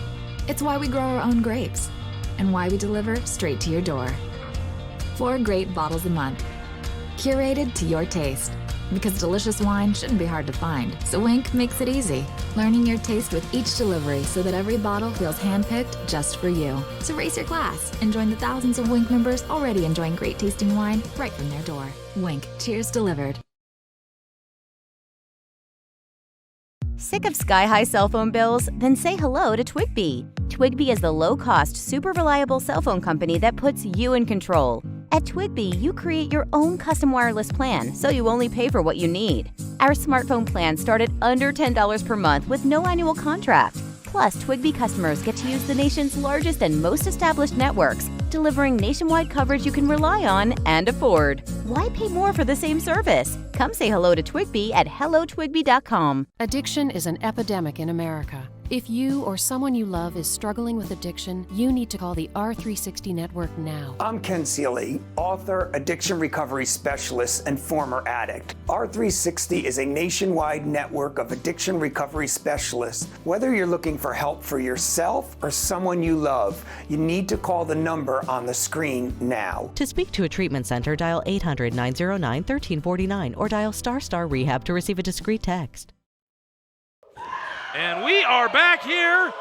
It's why we grow our own grapes, and why we deliver straight to your door. 4 great bottles a month, curated to your taste. Because delicious wine shouldn't be hard to find, so Wink makes it easy. Learning your taste with each delivery so that every bottle feels handpicked just for you. So raise your glass and join the thousands of Wink members already enjoying great tasting wine right from their door. Wink, cheers delivered. Sick of sky-high cell phone bills? Then say hello to Twigby. Twigby is the low-cost, super reliable cell phone company that puts you in control. At Twigby, you create your own custom wireless plan, so you only pay for what you need. Our smartphone plans start at under $10 per month with no annual contract. Plus, Twigby customers get to use the nation's largest and most established networks, delivering nationwide coverage you can rely on and afford. Why pay more for the same service? Come say hello to Twigby at hellotwigby.com. Addiction is an epidemic in America. If you or someone you love is struggling with addiction, you need to call the R360 Network now. I'm Ken Seeley, author, addiction recovery specialist, and former addict. R360 is a nationwide network of addiction recovery specialists. Whether you're looking for help for yourself or someone you love, you need to call the number on the screen now. To speak to a treatment center, dial 800-909-1349 or dial ** Rehab to receive a discreet text. And we are back here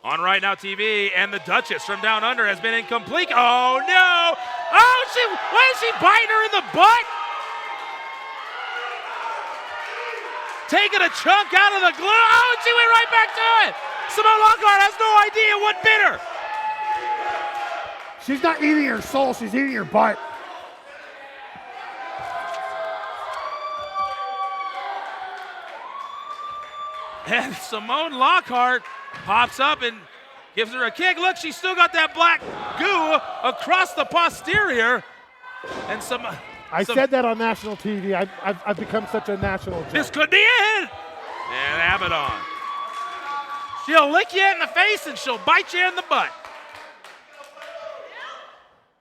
on Right Now TV, and the Duchess from Down Under has been incomplete. Oh no! Oh, why is she biting her in the butt? Taking a chunk out of the glue. Oh, and she went right back to it. Simone Lockhart has no idea what bit her. She's not eating her soul, she's eating her butt. And Simone Lockhart pops up and gives her a kick. Look, she's still got that black goo across the posterior. And I said that on national TV. I've become such a national joke. This could be it. And Abaddon. She'll lick you in the face and she'll bite you in the butt.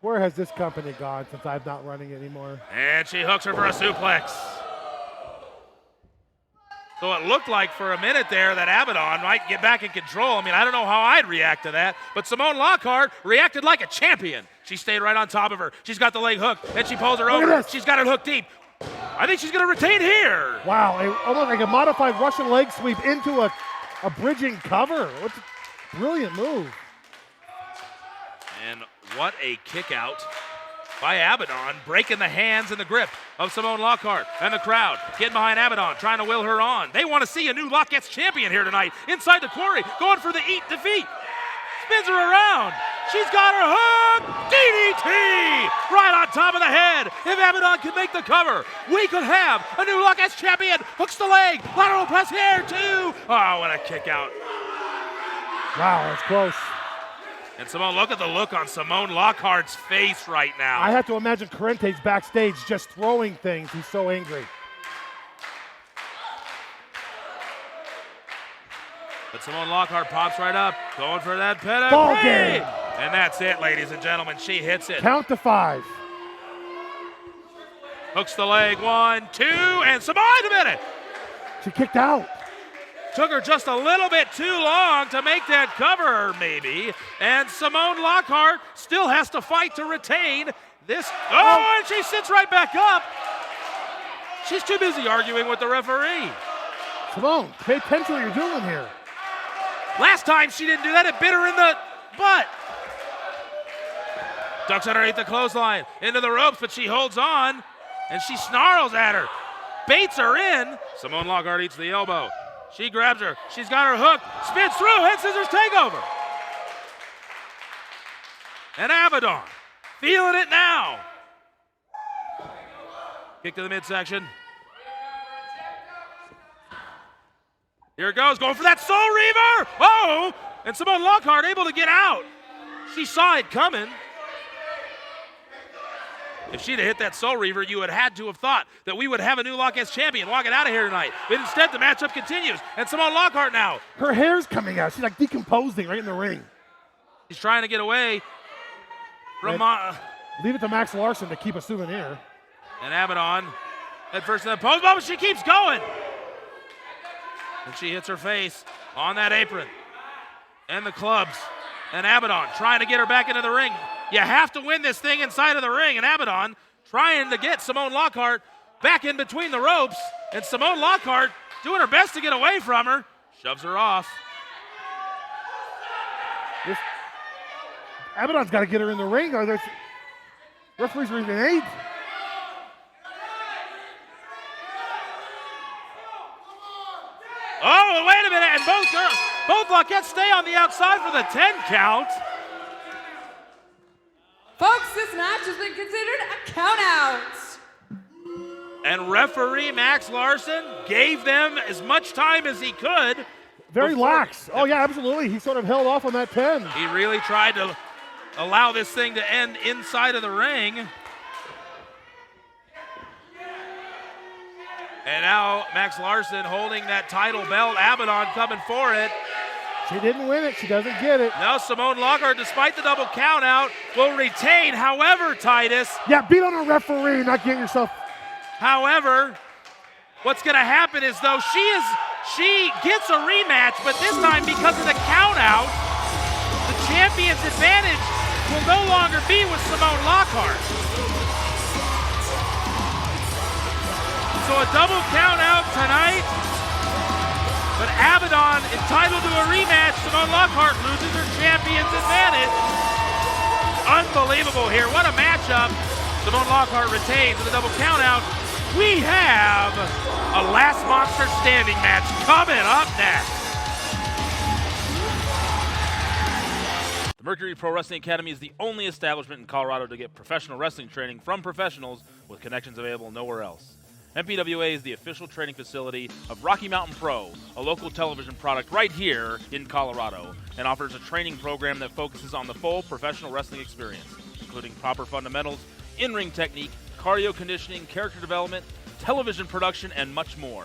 Where has this company gone since I'm not running anymore? And she hooks her for a suplex. So it looked like for a minute there that Abaddon might get back in control. I mean, I don't know how I'd react to that, but Simone Lockhart reacted like a champion. She stayed right on top of her. She's got the leg hooked, and she pulls her over. She's got it hooked deep. I think she's going to retain here. Wow, almost like a modified Russian leg sweep into a bridging cover. What a brilliant move. And what a kick out by Abaddon, breaking the hands and the grip of Simone Lockhart. And the crowd getting behind Abaddon, trying to will her on. They want to see a new Lockettes champion here tonight. Inside the quarry, going for the defeat. Spins her around. She's got her hook. DDT right on top of the head. If Abaddon can make the cover, we could have a new Lockettes champion. Hooks the leg. Lateral press here too. Oh, what a kick out. Wow, that's close. And Simone, look at the look on Simone Lockhart's face right now. I have to imagine Corrente's backstage just throwing things. He's so angry. But Simone Lockhart pops right up, going for that pedigree. Ball game. And that's it, ladies and gentlemen. She hits it. Count to 5. Hooks the leg, 1, 2, and Simone, a minute. She kicked out. Took her just a little bit too long to make that cover, maybe. And Simone Lockhart still has to fight to retain this. Oh, and she sits right back up. She's too busy arguing with the referee. Simone, pay attention to what you're doing here. Last time she didn't do that, it bit her in the butt. Ducks underneath the clothesline, into the ropes, but she holds on, and she snarls at her. Baits her in. Simone Lockhart eats the elbow. She grabs her. She's got her hook. Spins through. Head scissors takeover. And Abaddon feeling it now. Kick to the midsection. Here it goes. Going for that Soul Reaver. Oh! And Simone Lockhart able to get out. She saw it coming. If she'd have hit that Soul Reaver, you would have had to have thought that we would have a new Lockettes champion walking out of here tonight. But instead, the matchup continues. And Simone Lockhart now. Her hair's coming out. She's like decomposing right in the ring. She's trying to get away from... leave it to Max Larson to keep a souvenir. And Abaddon at first in the pose, but she keeps going. And she hits her face on that apron. And the clubs. And Abaddon trying to get her back into the ring. You have to win this thing inside of the ring. And Abaddon trying to get Simone Lockhart back in between the ropes. And Simone Lockhart doing her best to get away from her. Shoves her off. Abaddon's got to get her in the ring. Or there's referees are even 8. Oh, wait a minute. And both Lockettes stay on the outside for the 10 count. Folks, this match has been considered a count-out. And referee Max Larson gave them as much time as he could. Very lax. Oh, yeah, absolutely. He sort of held off on that 10. He really tried to allow this thing to end inside of the ring. And now Max Larson holding that title belt. Abaddon coming for it. She didn't win it. She doesn't get it. Now Simone Lockhart, despite the double countout, will retain. However, Titus. Yeah, beat on a referee, not get yourself. However, what's going to happen is, though, she gets a rematch, but this time because of the countout, the champion's advantage will no longer be with Simone Lockhart. So a double countout tonight. But Abaddon entitled to a rematch. Simone Lockhart loses her champion's advantage. Unbelievable here. What a matchup. Simone Lockhart retains with a double countout. We have a last monster standing match coming up next. The Mercury Pro Wrestling Academy is the only establishment in Colorado to get professional wrestling training from professionals with connections available nowhere else. MPWA is the official training facility of Rocky Mountain Pro, a local television product right here in Colorado, and offers a training program that focuses on the full professional wrestling experience, including proper fundamentals, in-ring technique, cardio conditioning, character development, television production, and much more.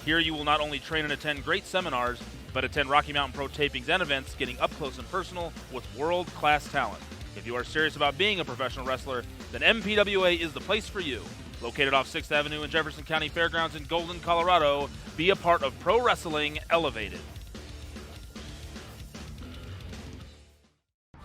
Here you will not only train and attend great seminars, but attend Rocky Mountain Pro tapings and events, getting up close and personal with world-class talent. If you are serious about being a professional wrestler, then MPWA is the place for you. Located off 6th Avenue in Jefferson County Fairgrounds in Golden, Colorado, be a part of Pro Wrestling Elevated.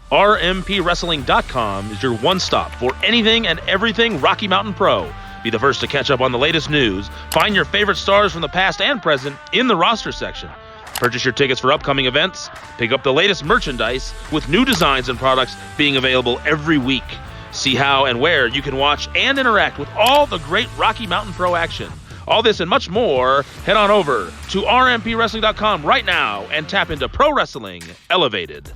RMPWrestling.com is your one-stop for anything and everything Rocky Mountain Pro. Be the first to catch up on the latest news. Find your favorite stars from the past and present in the roster section. Purchase your tickets for upcoming events. Pick up the latest merchandise with new designs and products being available every week. See how and where you can watch and interact with all the great Rocky Mountain Pro action. All this and much more, head on over to RMPWrestling.com right now and tap into Pro Wrestling Elevated.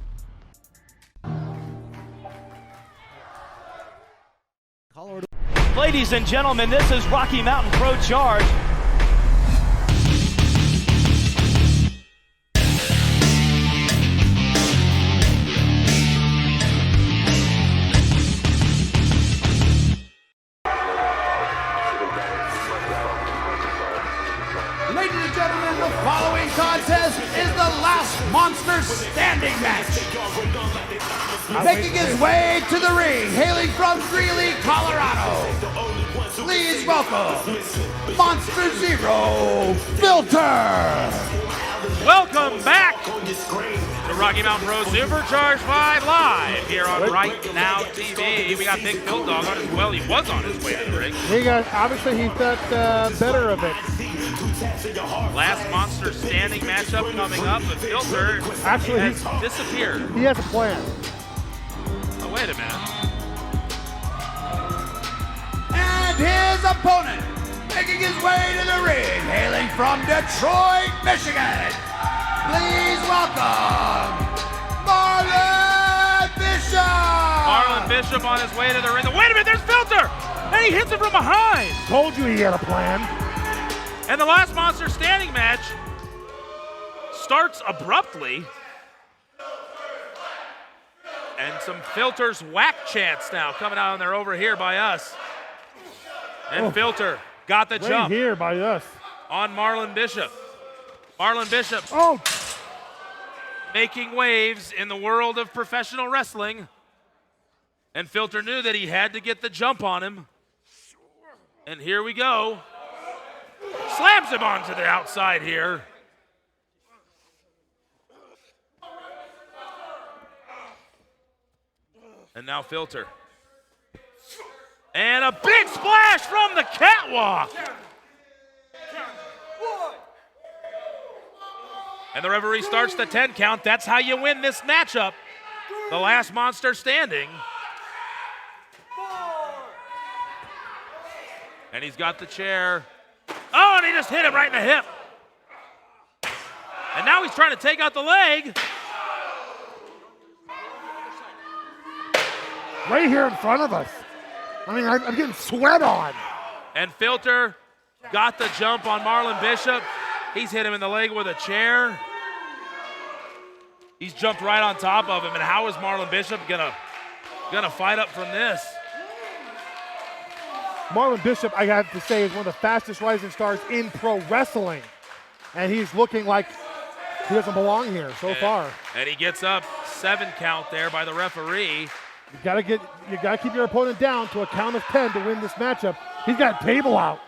Ladies and gentlemen, this is Rocky Mountain Pro Charged. Ladies and gentlemen, the following contest is the last monster standing match. Making his way to the ring, hailing from Greeley, Colorado. Please welcome Monster Zero Filter. Welcome back to Rocky Mountain Pro Supercharged 5 live here on Right Now TV. We got Big Phil Dog on his he was on his way to the ring. Obviously he thought better of it. Last monster standing matchup coming up. The Filter actually has disappeared. He has a plan. Oh, wait a minute. And his opponent, making his way to the ring, hailing from Detroit, Michigan. Please welcome Marlon Bishop. Marlon Bishop on his way to the ring. Wait a minute, there's Filter! And he hits it from behind. Told you he had a plan. And the last monster standing match starts abruptly. And some Filter's whack chants now coming out, and they're over here by us. And Filter got the jump. Right here by us. On Marlon Bishop. Marlon Bishop. Oh! Making waves in the world of professional wrestling. And Filter knew that he had to get the jump on him. And here we go. Slams him onto the outside here. And now Filter. And a big splash from the catwalk. And the referee starts the 10 count. That's how you win this matchup. The last monster standing. And he's got the chair. Oh, and he just hit him right in the hip. And now he's trying to take out the leg. Right here in front of us. I mean, I'm getting sweat on. And Filter got the jump on Marlon Bishop. He's hit him in the leg with a chair. He's jumped right on top of him. And how is Marlon Bishop gonna fight up from this? Marlon Bishop, I have to say, is one of the fastest rising stars in pro wrestling. And he's looking like he doesn't belong here so far. And he gets up 7 count there by the referee. You gotta keep your opponent down to a count of 10 to win this matchup. He's got a table out.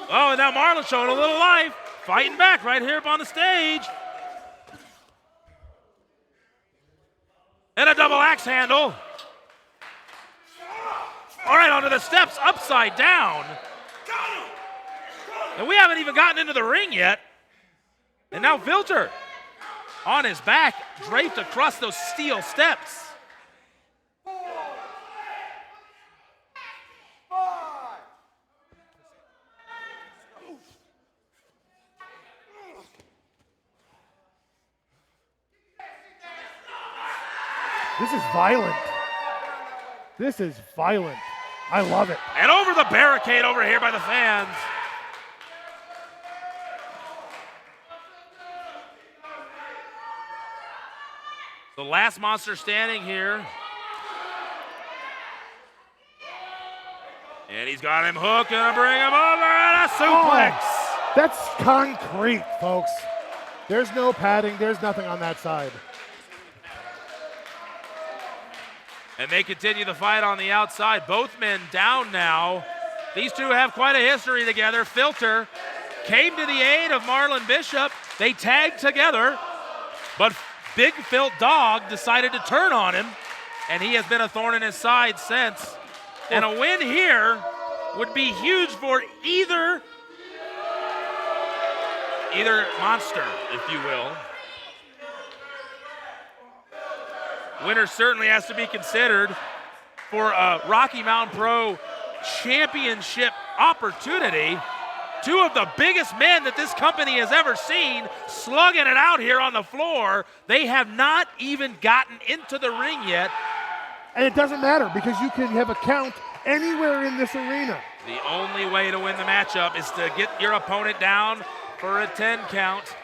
Oh, and now Marlon showing a little life, fighting back right here up on the stage. And a double axe handle. All right, onto the steps, upside down. And we haven't even gotten into the ring yet. And now Filter on his back, draped across those steel steps. This is violent. This is violent. I love it. And over the barricade over here by the fans. The last monster standing here. And he's got him hooked, gonna bring him over, and a suplex. Oh, that's concrete, folks. There's no padding, there's nothing on that side. And they continue the fight on the outside. Both men down now. These two have quite a history together. Filter came to the aid of Marlon Bishop. They tagged together, but Big Phil Dog decided to turn on him, and he has been a thorn in his side since. And a win here would be huge for either monster, if you will. Winner certainly has to be considered for a Rocky Mountain Pro Championship opportunity. Two of the biggest men that this company has ever seen slugging it out here on the floor. They have not even gotten into the ring yet. And it doesn't matter because you can have a count anywhere in this arena. The only way to win the matchup is to get your opponent down for a 10 count.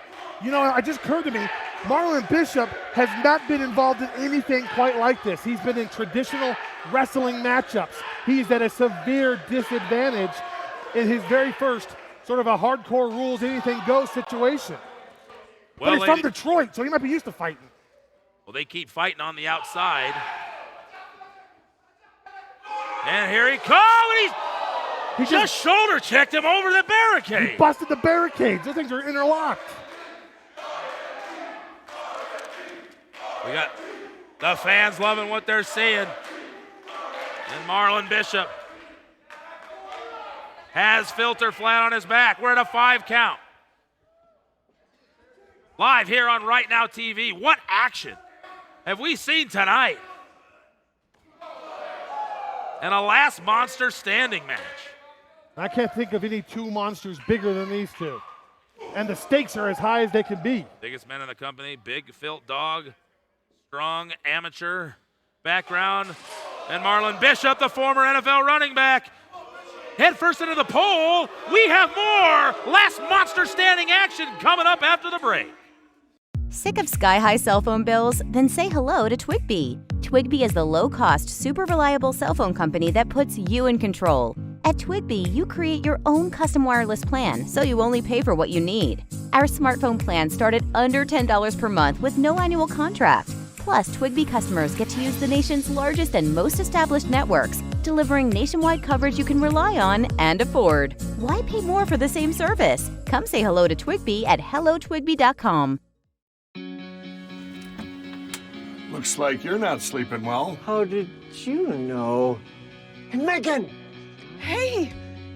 You know, it just occurred to me, Marlon Bishop has not been involved in anything quite like this. He's been in traditional wrestling matchups. He's at a severe disadvantage in his very first sort of a hardcore rules, anything goes situation. Well, but he's from Detroit, so he might be used to fighting. Well, they keep fighting on the outside. And here he comes, and he just shoulder checked him over the barricade. He busted the barricades. Those things are interlocked. We got the fans loving what they're seeing. And Marlon Bishop has Filter flat on his back. We're at a 5 count. Live here on Right Now TV. What action have we seen tonight? And a last monster standing match. I can't think of any two monsters bigger than these two. And the stakes are as high as they can be. Biggest men in the company, Big Phil Dog, strong amateur background. And Marlon Bishop, the former NFL running back, head first into the pole. We have more last monster standing action coming up after the break. Sick of sky-high cell phone bills? Then say hello to Twigbee. Twigbee is the low-cost, super reliable cell phone company that puts you in control. At Twigbee, you create your own custom wireless plan, so you only pay for what you need. Our smartphone plans start at under $10 per month with no annual contract. Plus, Twigbee customers get to use the nation's largest and most established networks, delivering nationwide coverage you can rely on and afford. Why pay more for the same service? Come say hello to Twigbee at hellotwigbee.com. Looks like you're not sleeping well. How did you know? And Megan! Hey,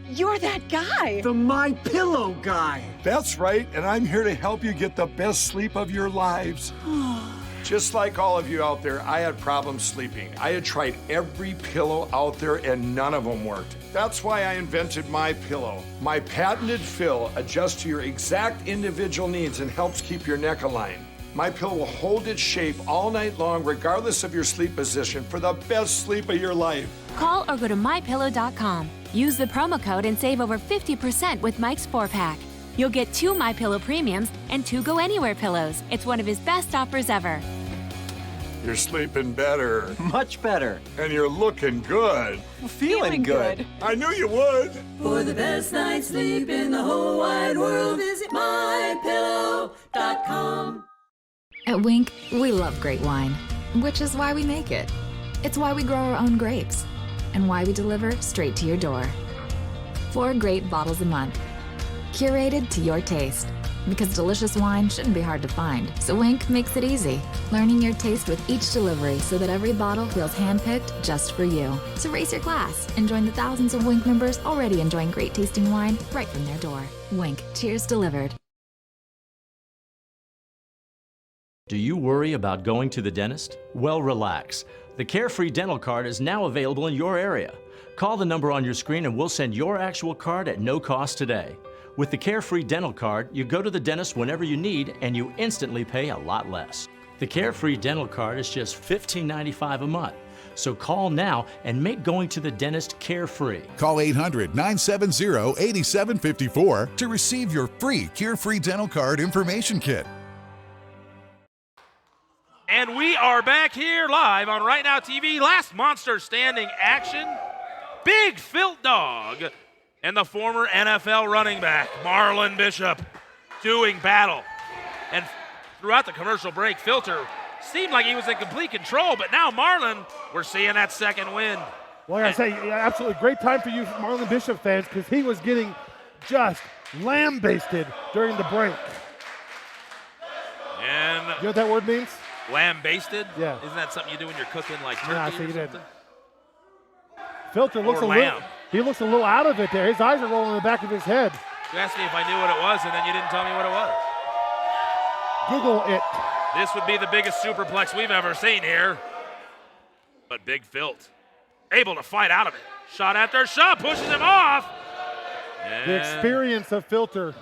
you're that guy. The My Pillow guy. That's right, and I'm here to help you get the best sleep of your lives. Just like all of you out there, I had problems sleeping. I had tried every pillow out there and none of them worked. That's why I invented My Pillow. My patented fill adjusts to your exact individual needs and helps keep your neck aligned. My Pillow will hold its shape all night long, regardless of your sleep position, for the best sleep of your life. Call or go to mypillow.com. Use the promo code and save over 50% with Mike's 4-pack. You'll get 2 My Pillow premiums and 2 Go Anywhere pillows. It's one of his best offers ever. You're sleeping better. Much better. And you're looking good. Feeling good. I knew you would. For the best night's sleep in the whole wide world, visit mypillow.com. At Wink, we love great wine, which is why we make it. It's why we grow our own grapes, and why we deliver straight to your door. 4 great bottles a month, curated to your taste. Because delicious wine shouldn't be hard to find, so Wink makes it easy, learning your taste with each delivery so that every bottle feels handpicked just for you. So raise your glass and join the thousands of Wink members already enjoying great tasting wine right from their door. Wink, cheers delivered. Do you worry about going to the dentist? Well, relax. The Carefree Dental Card is now available in your area. Call the number on your screen and we'll send your actual card at no cost today. With the Carefree Dental Card, you go to the dentist whenever you need and you instantly pay a lot less. The Carefree Dental Card is just $15.95 a month. So call now and make going to the dentist carefree. Call 800-970-8754 to receive your free Carefree Dental Card information kit. And we are back here live on Right Now TV. Last monster standing action. Big Filt Dog and the former NFL running back, Marlon Bishop, doing battle. And throughout the commercial break, Filter seemed like he was in complete control, but now Marlon, we're seeing that second win. Well, I say, absolutely great time for you Marlon Bishop fans, because he was getting just lambasted during the break. And you know what that word means? Lambasted? Yeah. Isn't that something you do when you're cooking like turkey I or see something? that. Filter looks Or a little, lamb. he looks a little out of it there. His eyes are rolling in the back of his head. You asked me if I knew what it was, and then you didn't tell me what it was. Google it. This would be the biggest superplex we've ever seen here. But Big Filt, able to fight out of it. Shot after shot, pushes him off. And The experience of Filter.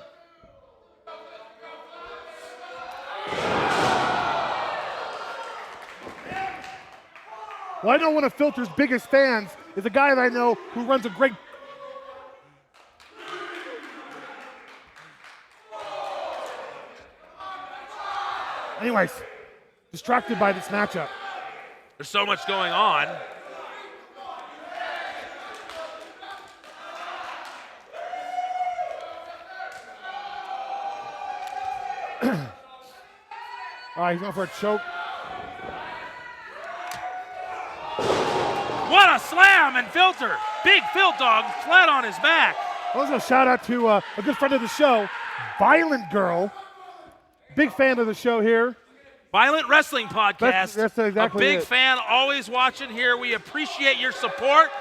Well, I know one of Filter's biggest fans is a guy that I know who runs a great... Anyways, distracted by this matchup. There's so much going on. All right, he's going for a choke. What a slam and Filter. Big Filt Dog flat on his back. Also, shout out to a good friend of the show, Violent Girl. Big fan of the show here. Violent Wrestling Podcast. That's exactly a big it. fan, always watching here. We appreciate your support.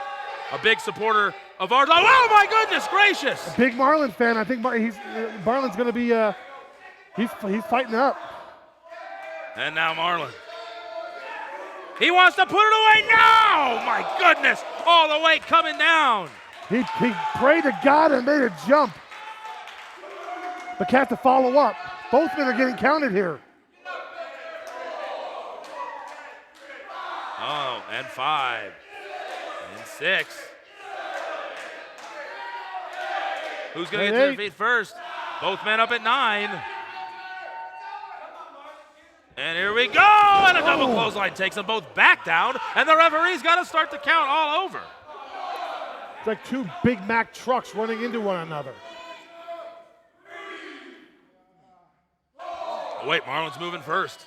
A big supporter of ours. Oh my goodness gracious! A big Marlon fan. I think Marlon's going to be. He's fighting up. And now Marlon. He wants to put it away. No! My goodness! All the weight coming down. He prayed to God and made a jump. But has to follow up. Both men are getting counted here. Oh, and 5. And 6. Who's going to get to their feet first? Both men up at 9. And here we go, and a double clothesline takes them both back down, and the referee's got to start the count all over. It's like two Big Mac trucks running into one another. Oh, wait, Marlon's moving first,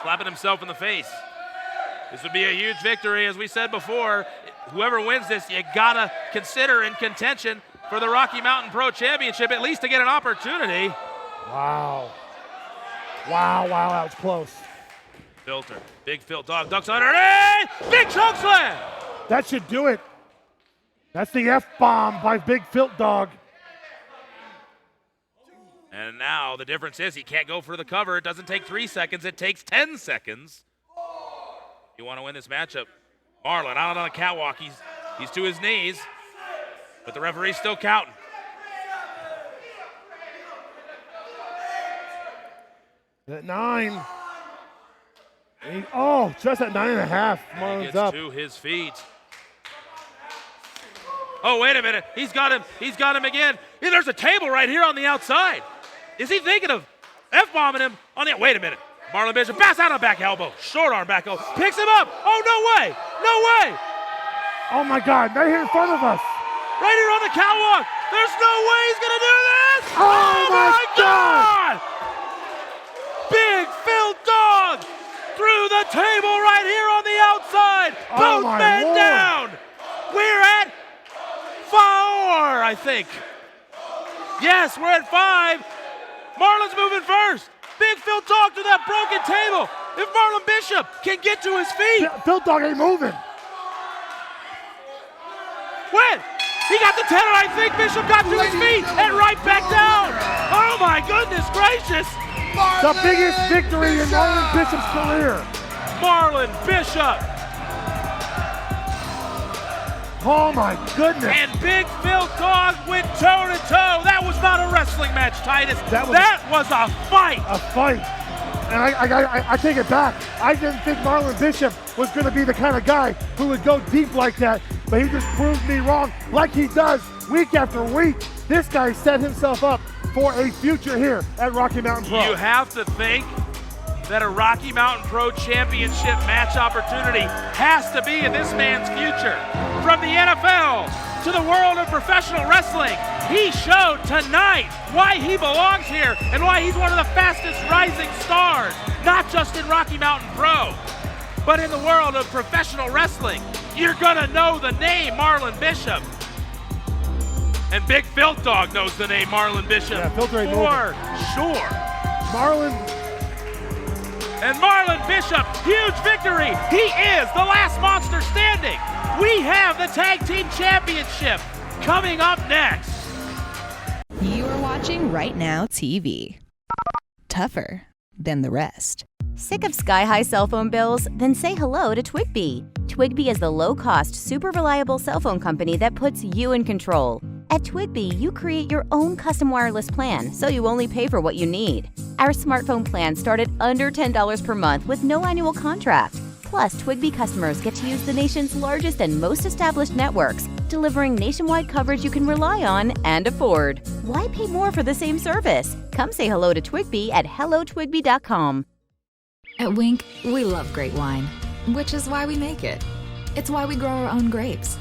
slapping himself in the face. This would be a huge victory, as we said before. Whoever wins this, you got to consider in contention for the Rocky Mountain Pro Championship, at least to get an opportunity. Wow. Wow, that was close. Filter, Big Filt Dog ducks underneath, big choke slam. That should do it. That's the F-bomb by Big Filt Dog. And now the difference is he can't go for the cover. It doesn't take 3 seconds, it takes 10 seconds. You want to win this matchup. Marlon out on the catwalk, he's to his knees, but the referee's still counting. At 9. Just at 9.5. Marlon's Gets up. to his feet. Oh, wait a minute. He's got him again. Hey, there's a table right here on the outside. Is he thinking of F-bombing him on the... Wait a minute. Marlon Bishop pass out on back elbow. Short arm back elbow. Picks him up. Oh, no way. No way. Oh, my God. Right here in front of us. Right here on the catwalk. There's no way he's going to do this. Oh, my God. Big Filt Dog through the table right here on the outside. Both men Lord. down. We're at 4, I think. Yes, we're at 5. Marlon's moving first. Big Filt Dog to that broken table. If Marlon Bishop can get to his feet. Filt Dog ain't moving. When? He got the 10, and I think Bishop got to his feet and right back down. Oh, my goodness gracious. The biggest victory in Marlon Bishop's career. Marlon Bishop. Oh my goodness. And Big Filt Dog went toe to toe. That was not a wrestling match, Titus. That was a fight. A fight. and I take it back. I didn't think Marlon Bishop was going to be the kind of guy who would go deep like that, but he just proved me wrong like he does week after week. This guy set himself up for a future here at Rocky Mountain Pro. You have to think that a Rocky Mountain Pro Championship match opportunity has to be in this man's future. From the NFL to the world of professional wrestling, he showed tonight why he belongs here and why he's one of the fastest rising stars, not just in Rocky Mountain Pro, but in the world of professional wrestling. You're gonna know the name Marlon Bishop. And Big Filth Dog knows the name Marlon Bishop for sure. And Marlon Bishop, huge victory. He is the last monster standing. We have the Tag Team Championship coming up next. You are watching Right Now TV. Tougher than the rest. Sick of sky-high cell phone bills? Then say hello to Twigbee. Twigbee is the low-cost, super reliable cell phone company that puts you in control. At Twigbee, you create your own custom wireless plan, so you only pay for what you need. Our smartphone plans start at under $10 per month with no annual contract. Plus, Twigbee customers get to use the nation's largest and most established networks, delivering nationwide coverage you can rely on and afford. Why pay more for the same service? Come say hello to Twigbee at hellotwigbee.com. At Wink, we love great wine, which is why we make it. It's why we grow our own grapes,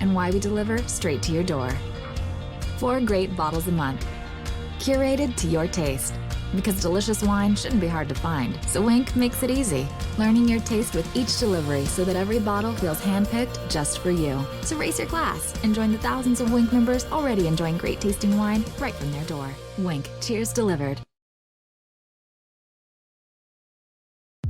and why we deliver straight to your door. 4 great bottles a month, curated to your taste. Because delicious wine shouldn't be hard to find, so Wink makes it easy. Learning your taste with each delivery so that every bottle feels handpicked just for you. So raise your glass and join the thousands of Wink members already enjoying great tasting wine right from their door. Wink, cheers delivered.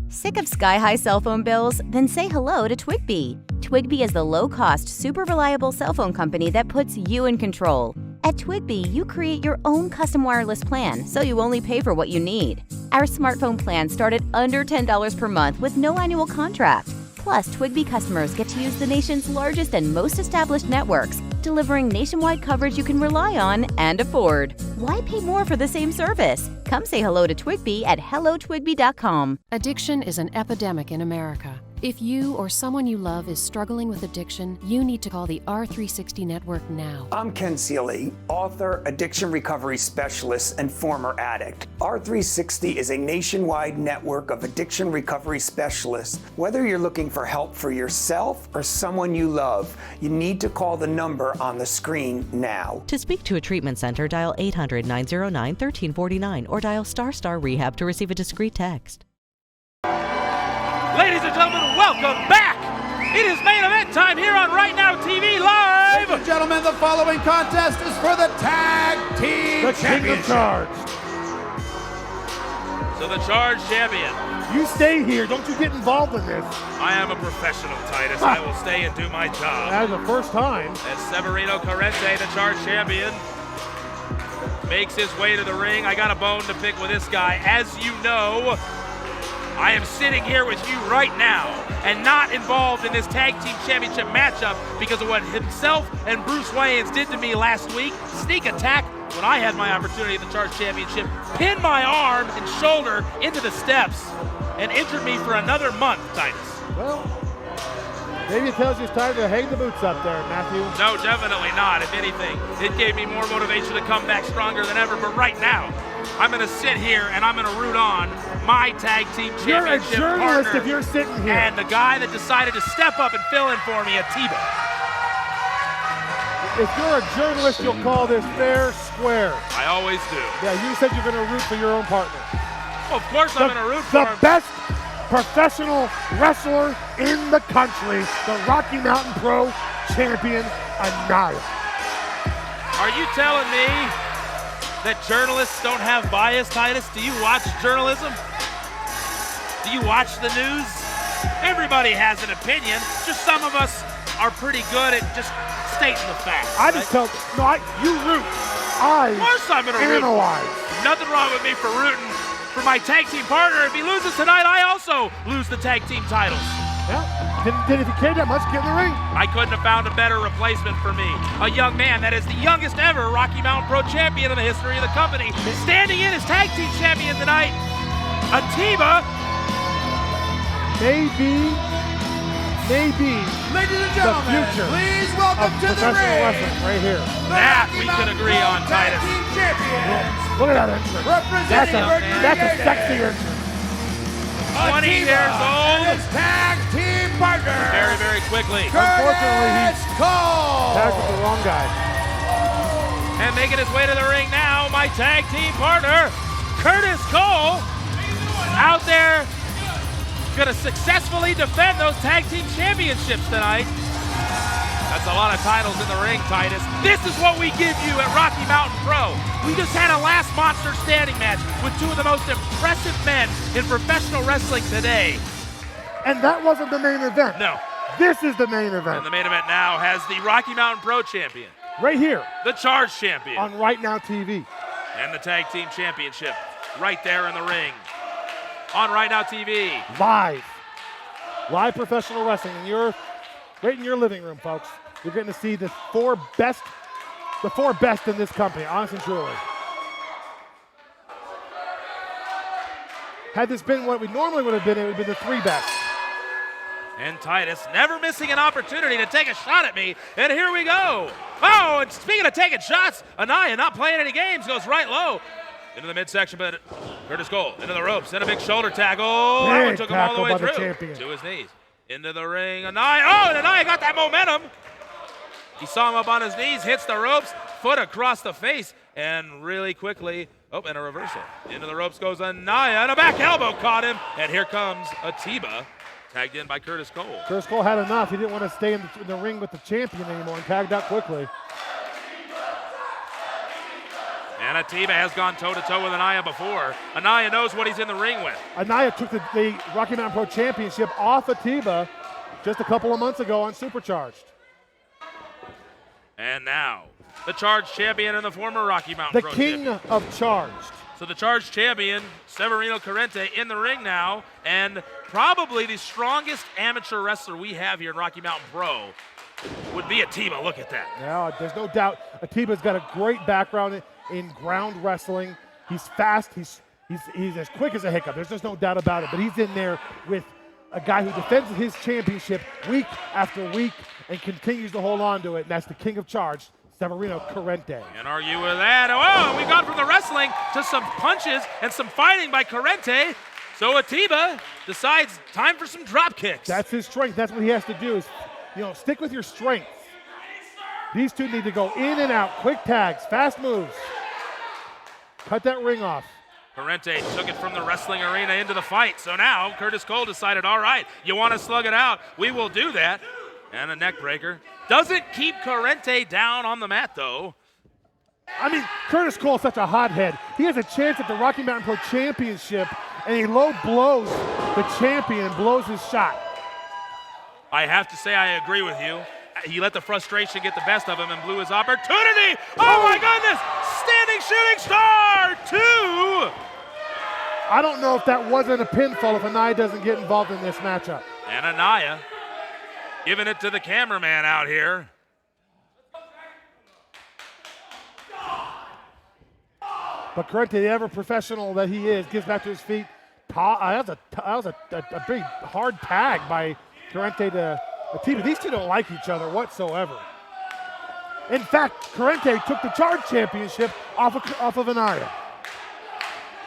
Sick of sky-high cell phone bills? Then say hello to Twigbee. Twigbee is the low-cost, super reliable cell phone company that puts you in control. At Twigbee, you create your own custom wireless plan, so you only pay for what you need. Our smartphone plans start at under $10 per month with no annual contract. Plus, Twigbee customers get to use the nation's largest and most established networks, delivering nationwide coverage you can rely on and afford. Why pay more for the same service? Come say hello to Twigbee at hellotwigbee.com. Addiction is an epidemic in America. If you or someone you love is struggling with addiction, you need to call the R360 Network now. I'm Ken Seeley, author, addiction recovery specialist, and former addict. R360 is a nationwide network of addiction recovery specialists. Whether you're looking for help for yourself or someone you love, you need to call the number on the screen now. To speak to a treatment center, dial 800-909-1349 or dial ** Rehab to receive a discreet text. Ladies and gentlemen, welcome back. It is main event time here on Right Now TV Live. Ladies and gentlemen, the following contest is for the Tag Team Championship. Charged. So the Charged champion. You stay here. Don't you get involved in this. I am a professional, Titus. I will stay and do my job. That is the first time. As Severino Corrente, the Charged champion, makes his way to the ring. I got a bone to pick with this guy. As you know, I am sitting here with you right now and not involved in this Tag Team Championship matchup because of what himself and Bruce Wayans did to me last week. Sneak attack when I had my opportunity at the Charged Championship, pinned my arm and shoulder into the steps and injured me for another month, Titus. Well, maybe it tells you it's time to hang the boots up there, Matthew. No, definitely not. If anything, it gave me more motivation to come back stronger than ever. But right now, I'm going to sit here and I'm going to root on my Tag Team Championship You're a journalist partner, if you're sitting here. and the guy that decided to step up and fill in for me at Tebow. If you're a journalist, you'll call this fair square. I always do. Yeah, you said you're going to root for your own partner. Well, of course I'm going to root for him. The best professional wrestler in the country, the Rocky Mountain Pro champion, Anaya. Are you telling me that journalists don't have bias, Titus? Do you watch journalism? Do you watch the news? Everybody has an opinion. Just some of us are pretty good at just stating the facts. I just tell you root. Of course I'm going to analyze. Root. Nothing wrong with me for rooting for my tag team partner. If he loses tonight, I also lose the tag team titles. Yeah, didn't if you cared that much, get in the ring. I couldn't have found a better replacement for me. A young man that is the youngest ever Rocky Mountain Pro champion in the history of the company, standing in as tag team champion tonight. Atiba. Maybe Ladies and gentlemen, please welcome to the professional ring. wrestling right here. That we can agree on, Titus. Team champions. Look at that entrance. That's a sexy entrance. 20 years old. His tag team partner. Very, very quickly. Unfortunately, he's Cole. tagged with the wrong guy. And making his way to the ring now, my tag team partner, Curtis Cole, out there, gonna successfully defend those tag team championships tonight. That's a lot of titles in the ring, Titus. This is what we give you at Rocky Mountain Pro. We just had a last monster standing match with two of the most impressive men in professional wrestling today. And that wasn't the main event. No. This is the main event. And the main event now has the Rocky Mountain Pro champion. Right here. The Charged champion. On Right Now TV. And the tag team championship right there in the ring. On Right Now TV. Live professional wrestling. And right in your living room, folks. You're getting to see the four best in this company, honestly and truly. Had this been what we normally would have been, it would have been the three best. And Titus never missing an opportunity to take a shot at me. And here we go. Oh, and speaking of taking shots, Anaya not playing any games, goes right low. Into the midsection, but Curtis Cole into the ropes, and a big shoulder tag. Oh, that one took him all the way through. To his knees. Into the ring, Anaya. Oh, and Anaya got that momentum. He saw him up on his knees, hits the ropes, foot across the face, and really quickly, oh, and a reversal. Into the ropes goes Anaya, and a back elbow caught him. And here comes Atiba, tagged in by Curtis Cole. Curtis Cole had enough. He didn't want to stay in the ring with the champion anymore and tagged out quickly. And Atiba has gone toe-to-toe with Anaya before. Anaya knows what he's in the ring with. Anaya took the Rocky Mountain Pro Championship off Atiba just a couple of months ago on Supercharged. And now, the Charged champion and the former Rocky Mountain Pro champion. The king of Charged. So the Charged champion, Severino Corrente, in the ring now, and probably the strongest amateur wrestler we have here in Rocky Mountain Pro would be Atiba. Look at that. Yeah, there's no doubt Atiba's got a great background in ground wrestling. He's fast. He's as quick as a hiccup. There's just no doubt about it. But he's in there with a guy who defends his championship week after week and continues to hold on to it. And that's the king of Charged, Severino Corrente. And are you with that? Oh, we've gone from the wrestling to some punches and some fighting by Corrente. So Atiba decides time for some drop kicks. That's his strength. That's what he has to do is, stick with your strength. These two need to go in and out, quick tags, fast moves. Cut that ring off. Corrente took it from the wrestling arena into the fight. So now Curtis Cole decided, all right, you want to slug it out? We will do that. And a neck breaker. Doesn't keep Corrente down on the mat, though. I mean, Curtis Cole is such a hothead. He has a chance at the Rocky Mountain Pro Championship, and he low blows the champion and blows his shot. I have to say I agree with you. He let the frustration get the best of him and blew his opportunity. Oh my goodness! Standing shooting star 2! I don't know if that wasn't a pinfall if Anaya doesn't get involved in this matchup. And Anaya giving it to the cameraman out here. But Corrente, the ever professional that he is, gets back to his feet. That was a big hard tag by Corrente to Atiba. These two don't like each other whatsoever. In fact, Corrente took the Charged championship off of Anaya.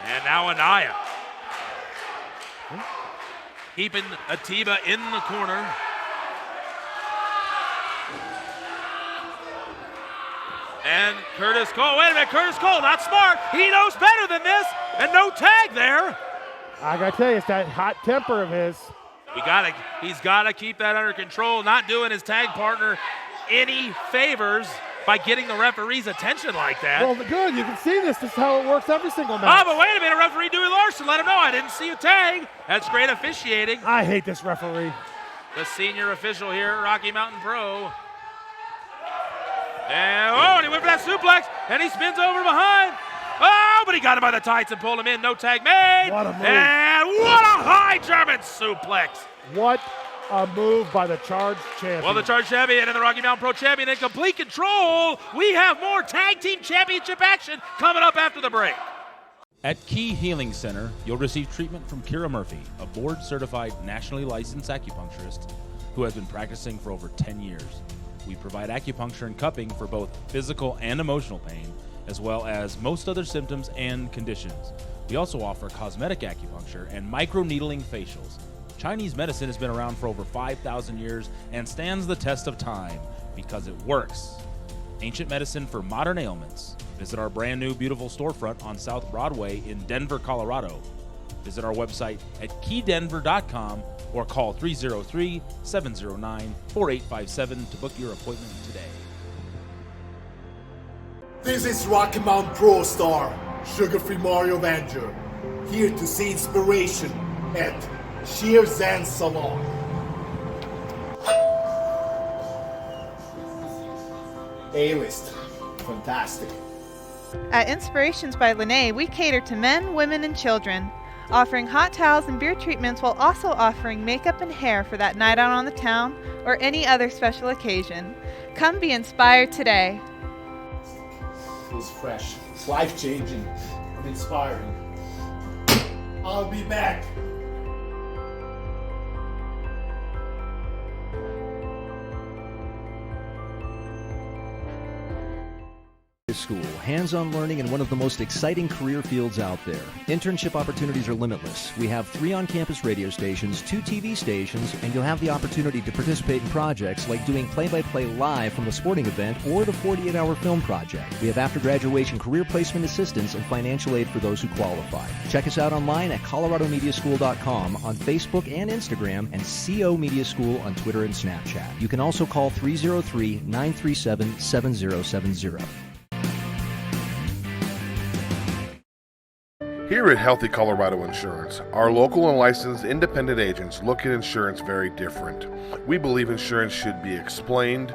And now Anaya keeping Atiba in the corner. And Curtis Cole, wait a minute, Curtis Cole, not smart. He knows better than this, and no tag there. I gotta tell you, it's that hot temper of his. He's gotta keep that under control, not doing his tag partner any favors by getting the referee's attention like that. Well, good, you can see this. This is how it works every single match. Oh, but wait a minute, referee Dewey Larson, let him know I didn't see a tag. That's great officiating. I hate this referee. The senior official here at Rocky Mountain Pro. And he went for that suplex, and he spins over behind. Oh, but he got him by the tights and pulled him in. No tag made. What a move. And what a high German suplex. What a move by the Charged champion. Well, the Charged champion and the Rocky Mountain Pro champion in complete control. We have more tag team championship action coming up after the break. At Key Healing Center, you'll receive treatment from Kira Murphy, a board-certified, nationally licensed acupuncturist who has been practicing for over 10 years. We provide acupuncture and cupping for both physical and emotional pain, as well as most other symptoms and conditions. We also offer cosmetic acupuncture and microneedling facials. Chinese medicine has been around for over 5,000 years and stands the test of time because it works. Ancient medicine for modern ailments. Visit our brand new beautiful storefront on South Broadway in Denver, Colorado. Visit our website at keydenver.com or call 303-709-4857 to book your appointment today. This is Rocky Mountain Pro Star, Sugar-Free Mario Avenger, here to see inspiration at Sheer Zen Salon. A-list, fantastic. At Inspirations by Lene, we cater to men, women, and children, offering hot towels and beer treatments while also offering makeup and hair for that night out on the town or any other special occasion. Come be inspired today. Feels fresh, it's life-changing, and inspiring. I'll be back. School, hands-on learning in one of the most exciting career fields out there. Internship opportunities are limitless. We have 3 on-campus radio stations, 2 TV stations, and you'll have the opportunity to participate in projects like doing play-by-play live from a sporting event or the 48-hour film project. We have after-graduation career placement assistance and financial aid for those who qualify. Check us out online at coloradomediaschool.com, on Facebook and Instagram, and CO Media School on Twitter and Snapchat. You can also call 303-937-7070. Here at Healthy Colorado Insurance, our local and licensed independent agents look at insurance very different. We believe insurance should be explained,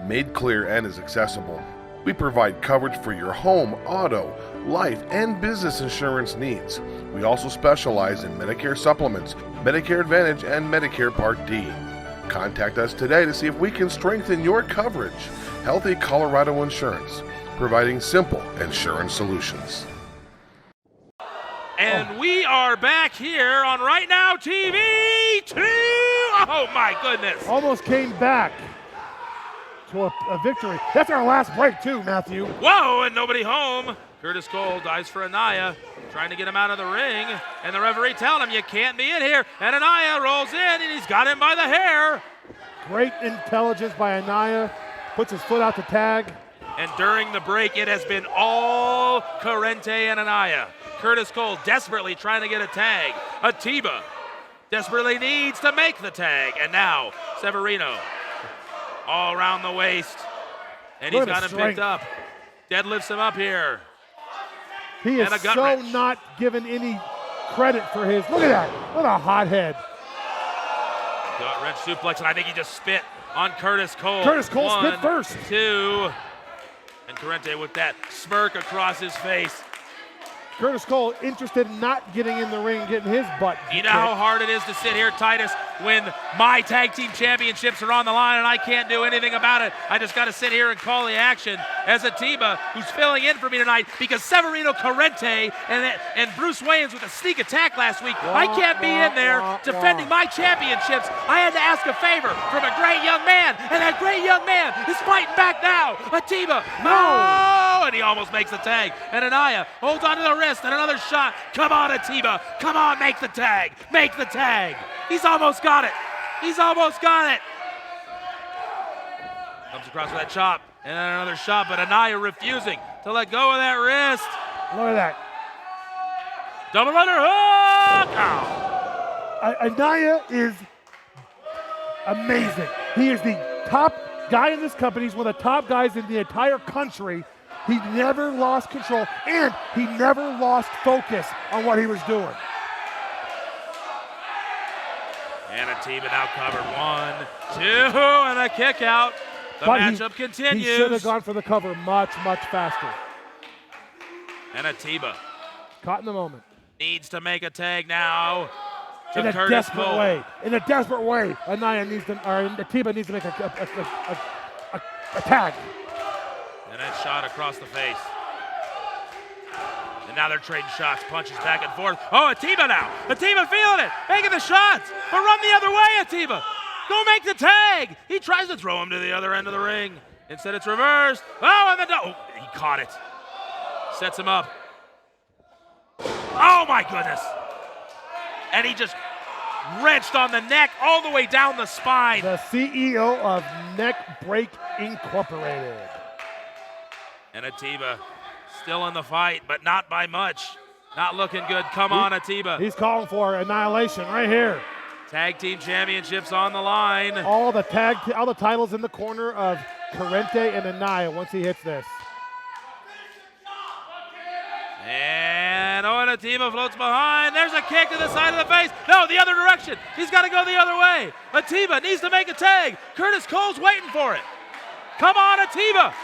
made clear, and is accessible. We provide coverage for your home, auto, life, and business insurance needs. We also specialize in Medicare supplements, Medicare Advantage, and Medicare Part D. Contact us today to see if we can strengthen your coverage. Healthy Colorado Insurance, providing simple insurance solutions. And we are back here on Right Now TV 2. Oh my goodness. Almost came back to a victory. That's our last break too, Matthew. Whoa, and nobody home. Curtis Cole dives for Anaya, trying to get him out of the ring. And the referee telling him you can't be in here. And Anaya rolls in and he's got him by the hair. Great intelligence by Anaya. Puts his foot out to tag. And during the break, it has been all Corrente and Anaya. Curtis Cole desperately trying to get a tag. Atiba desperately needs to make the tag. And now Severino all around the waist. And he's got him picked up. Deadlifts him up here. He is so not given any credit for his. Look at that. What a hothead. Gut wrench suplex, and I think he just spit on Curtis Cole. Curtis Cole spit first. 2. And Corrente with that smirk across his face. Curtis Cole interested in not getting in the ring, getting his butt kicked. You know how hard it is to sit here, Titus, when my tag team championships are on the line and I can't do anything about it. I just got to sit here and call the action as Atiba, who's filling in for me tonight because Severino Corrente and Bruce Wayans with a sneak attack last week. I can't be in there defending my championships. I had to ask a favor from a great young man, and that great young man is fighting back now. Atiba, no! And he almost makes the tag. And Anaya holds onto the wrist and another shot. Come on, Atiba. Come on, make the tag. Make the tag. He's almost got it. He's almost got it. Comes across with that chop and then another shot, but Anaya refusing to let go of that wrist. Look at that. Double runner hook. Ow. Anaya is amazing. He is the top guy in this company. He's one of the top guys in the entire country. He never lost control, and he never lost focus on what he was doing. And Atiba now covered. 1, 2, and a kick out. The matchup continues. He should have gone for the cover much, much faster. And Atiba caught in the moment. Needs to make a tag now. In a desperate way. In a desperate way. Anaya needs to, or Atiba needs to make a tag. And that shot across the face. And now they're trading shots, punches back and forth. Oh, Atiba now. Atiba feeling it, making the shots. But run the other way, Atiba. Go make the tag. He tries to throw him to the other end of the ring. Instead, it's reversed. Oh, and he caught it. Sets him up. Oh, my goodness. And he just wrenched on the neck all the way down the spine. The CEO of Neck Break Incorporated. And Atiba still in the fight, but not by much. Not looking good. Come on, Atiba. He's calling for annihilation right here. Tag team championships on the line. All the titles in the corner of Corrente and Anaya once he hits this. And Atiba floats behind. There's a kick to the side of the face. No, the other direction. He's got to go the other way. Atiba needs to make a tag. Curtis Cole's waiting for it. Come on, Atiba.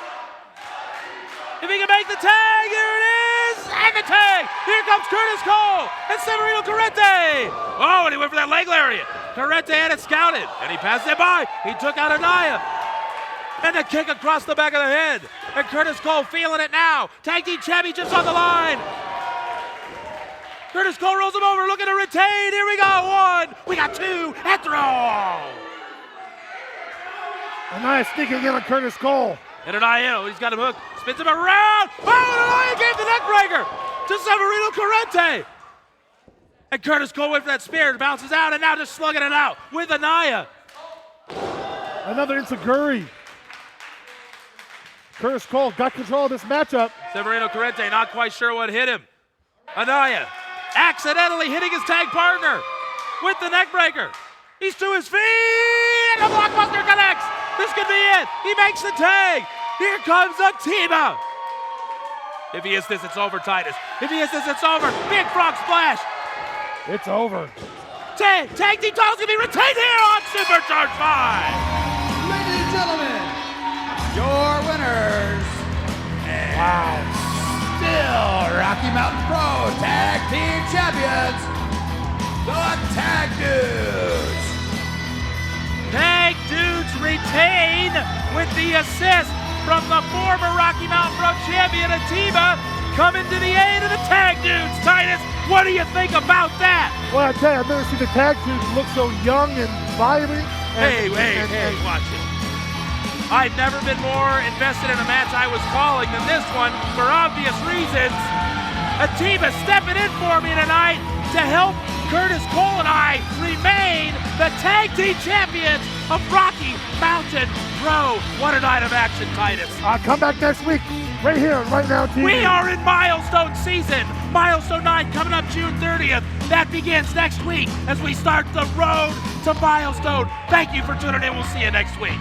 If he can make the tag, here it is. And the tag. Here comes Curtis Cole and Severino Corrente. Oh, and he went for that leg lariat. Corrente had it scouted, and he passed it by. He took out Anaya. And a kick across the back of the head. And Curtis Cole feeling it now. Tag team championships on the line. Curtis Cole rolls him over, looking to retain. Here we go. 1, we got 2, and throw. Anaya sneaking in on Curtis Cole. And Anaya, he's got him hooked. Spins him around. Oh, and Anaya gave the neck breaker to Severino Corrente. And Curtis Cole went for that spear. It bounces out, and now just slugging it out with Anaya. Another Insaguri. Curtis Cole got control of this matchup. Severino Corrente not quite sure what hit him. Anaya accidentally hitting his tag partner with the neck breaker. He's to his feet, and the blockbuster connects. This could be it. He makes the tag. Here comes Atiba. If he hits this, it's over, Titus. If he hits this, it's over. Big frog splash. It's over. Tag team titles can be retained here on Supercharged 5. Ladies and gentlemen, your winners. Wow. Still Rocky Mountain Pro Tag Team Champions, the Tag Dudes. Tag Dudes retain with the assist from the former Rocky Mountain Pro champion Atiba, coming to the aid of the Tag Dudes. Titus, what do you think about that? Well, I tell you, I've never seen the Tag Dudes look so young and vibrant. Hey, watch it. I've never been more invested in a match I was calling than this one, for obvious reasons. Atiba stepping in for me tonight to help Curtis Cole and I remain the tag team champions of Rocky Mountain Pro. What a night of action, Titus. Come back next week, right here, Right Now TV. We are in Milestone season. Milestone 9 coming up June 30th. That begins next week as we start the road to Milestone. Thank you for tuning in. We'll see you next week.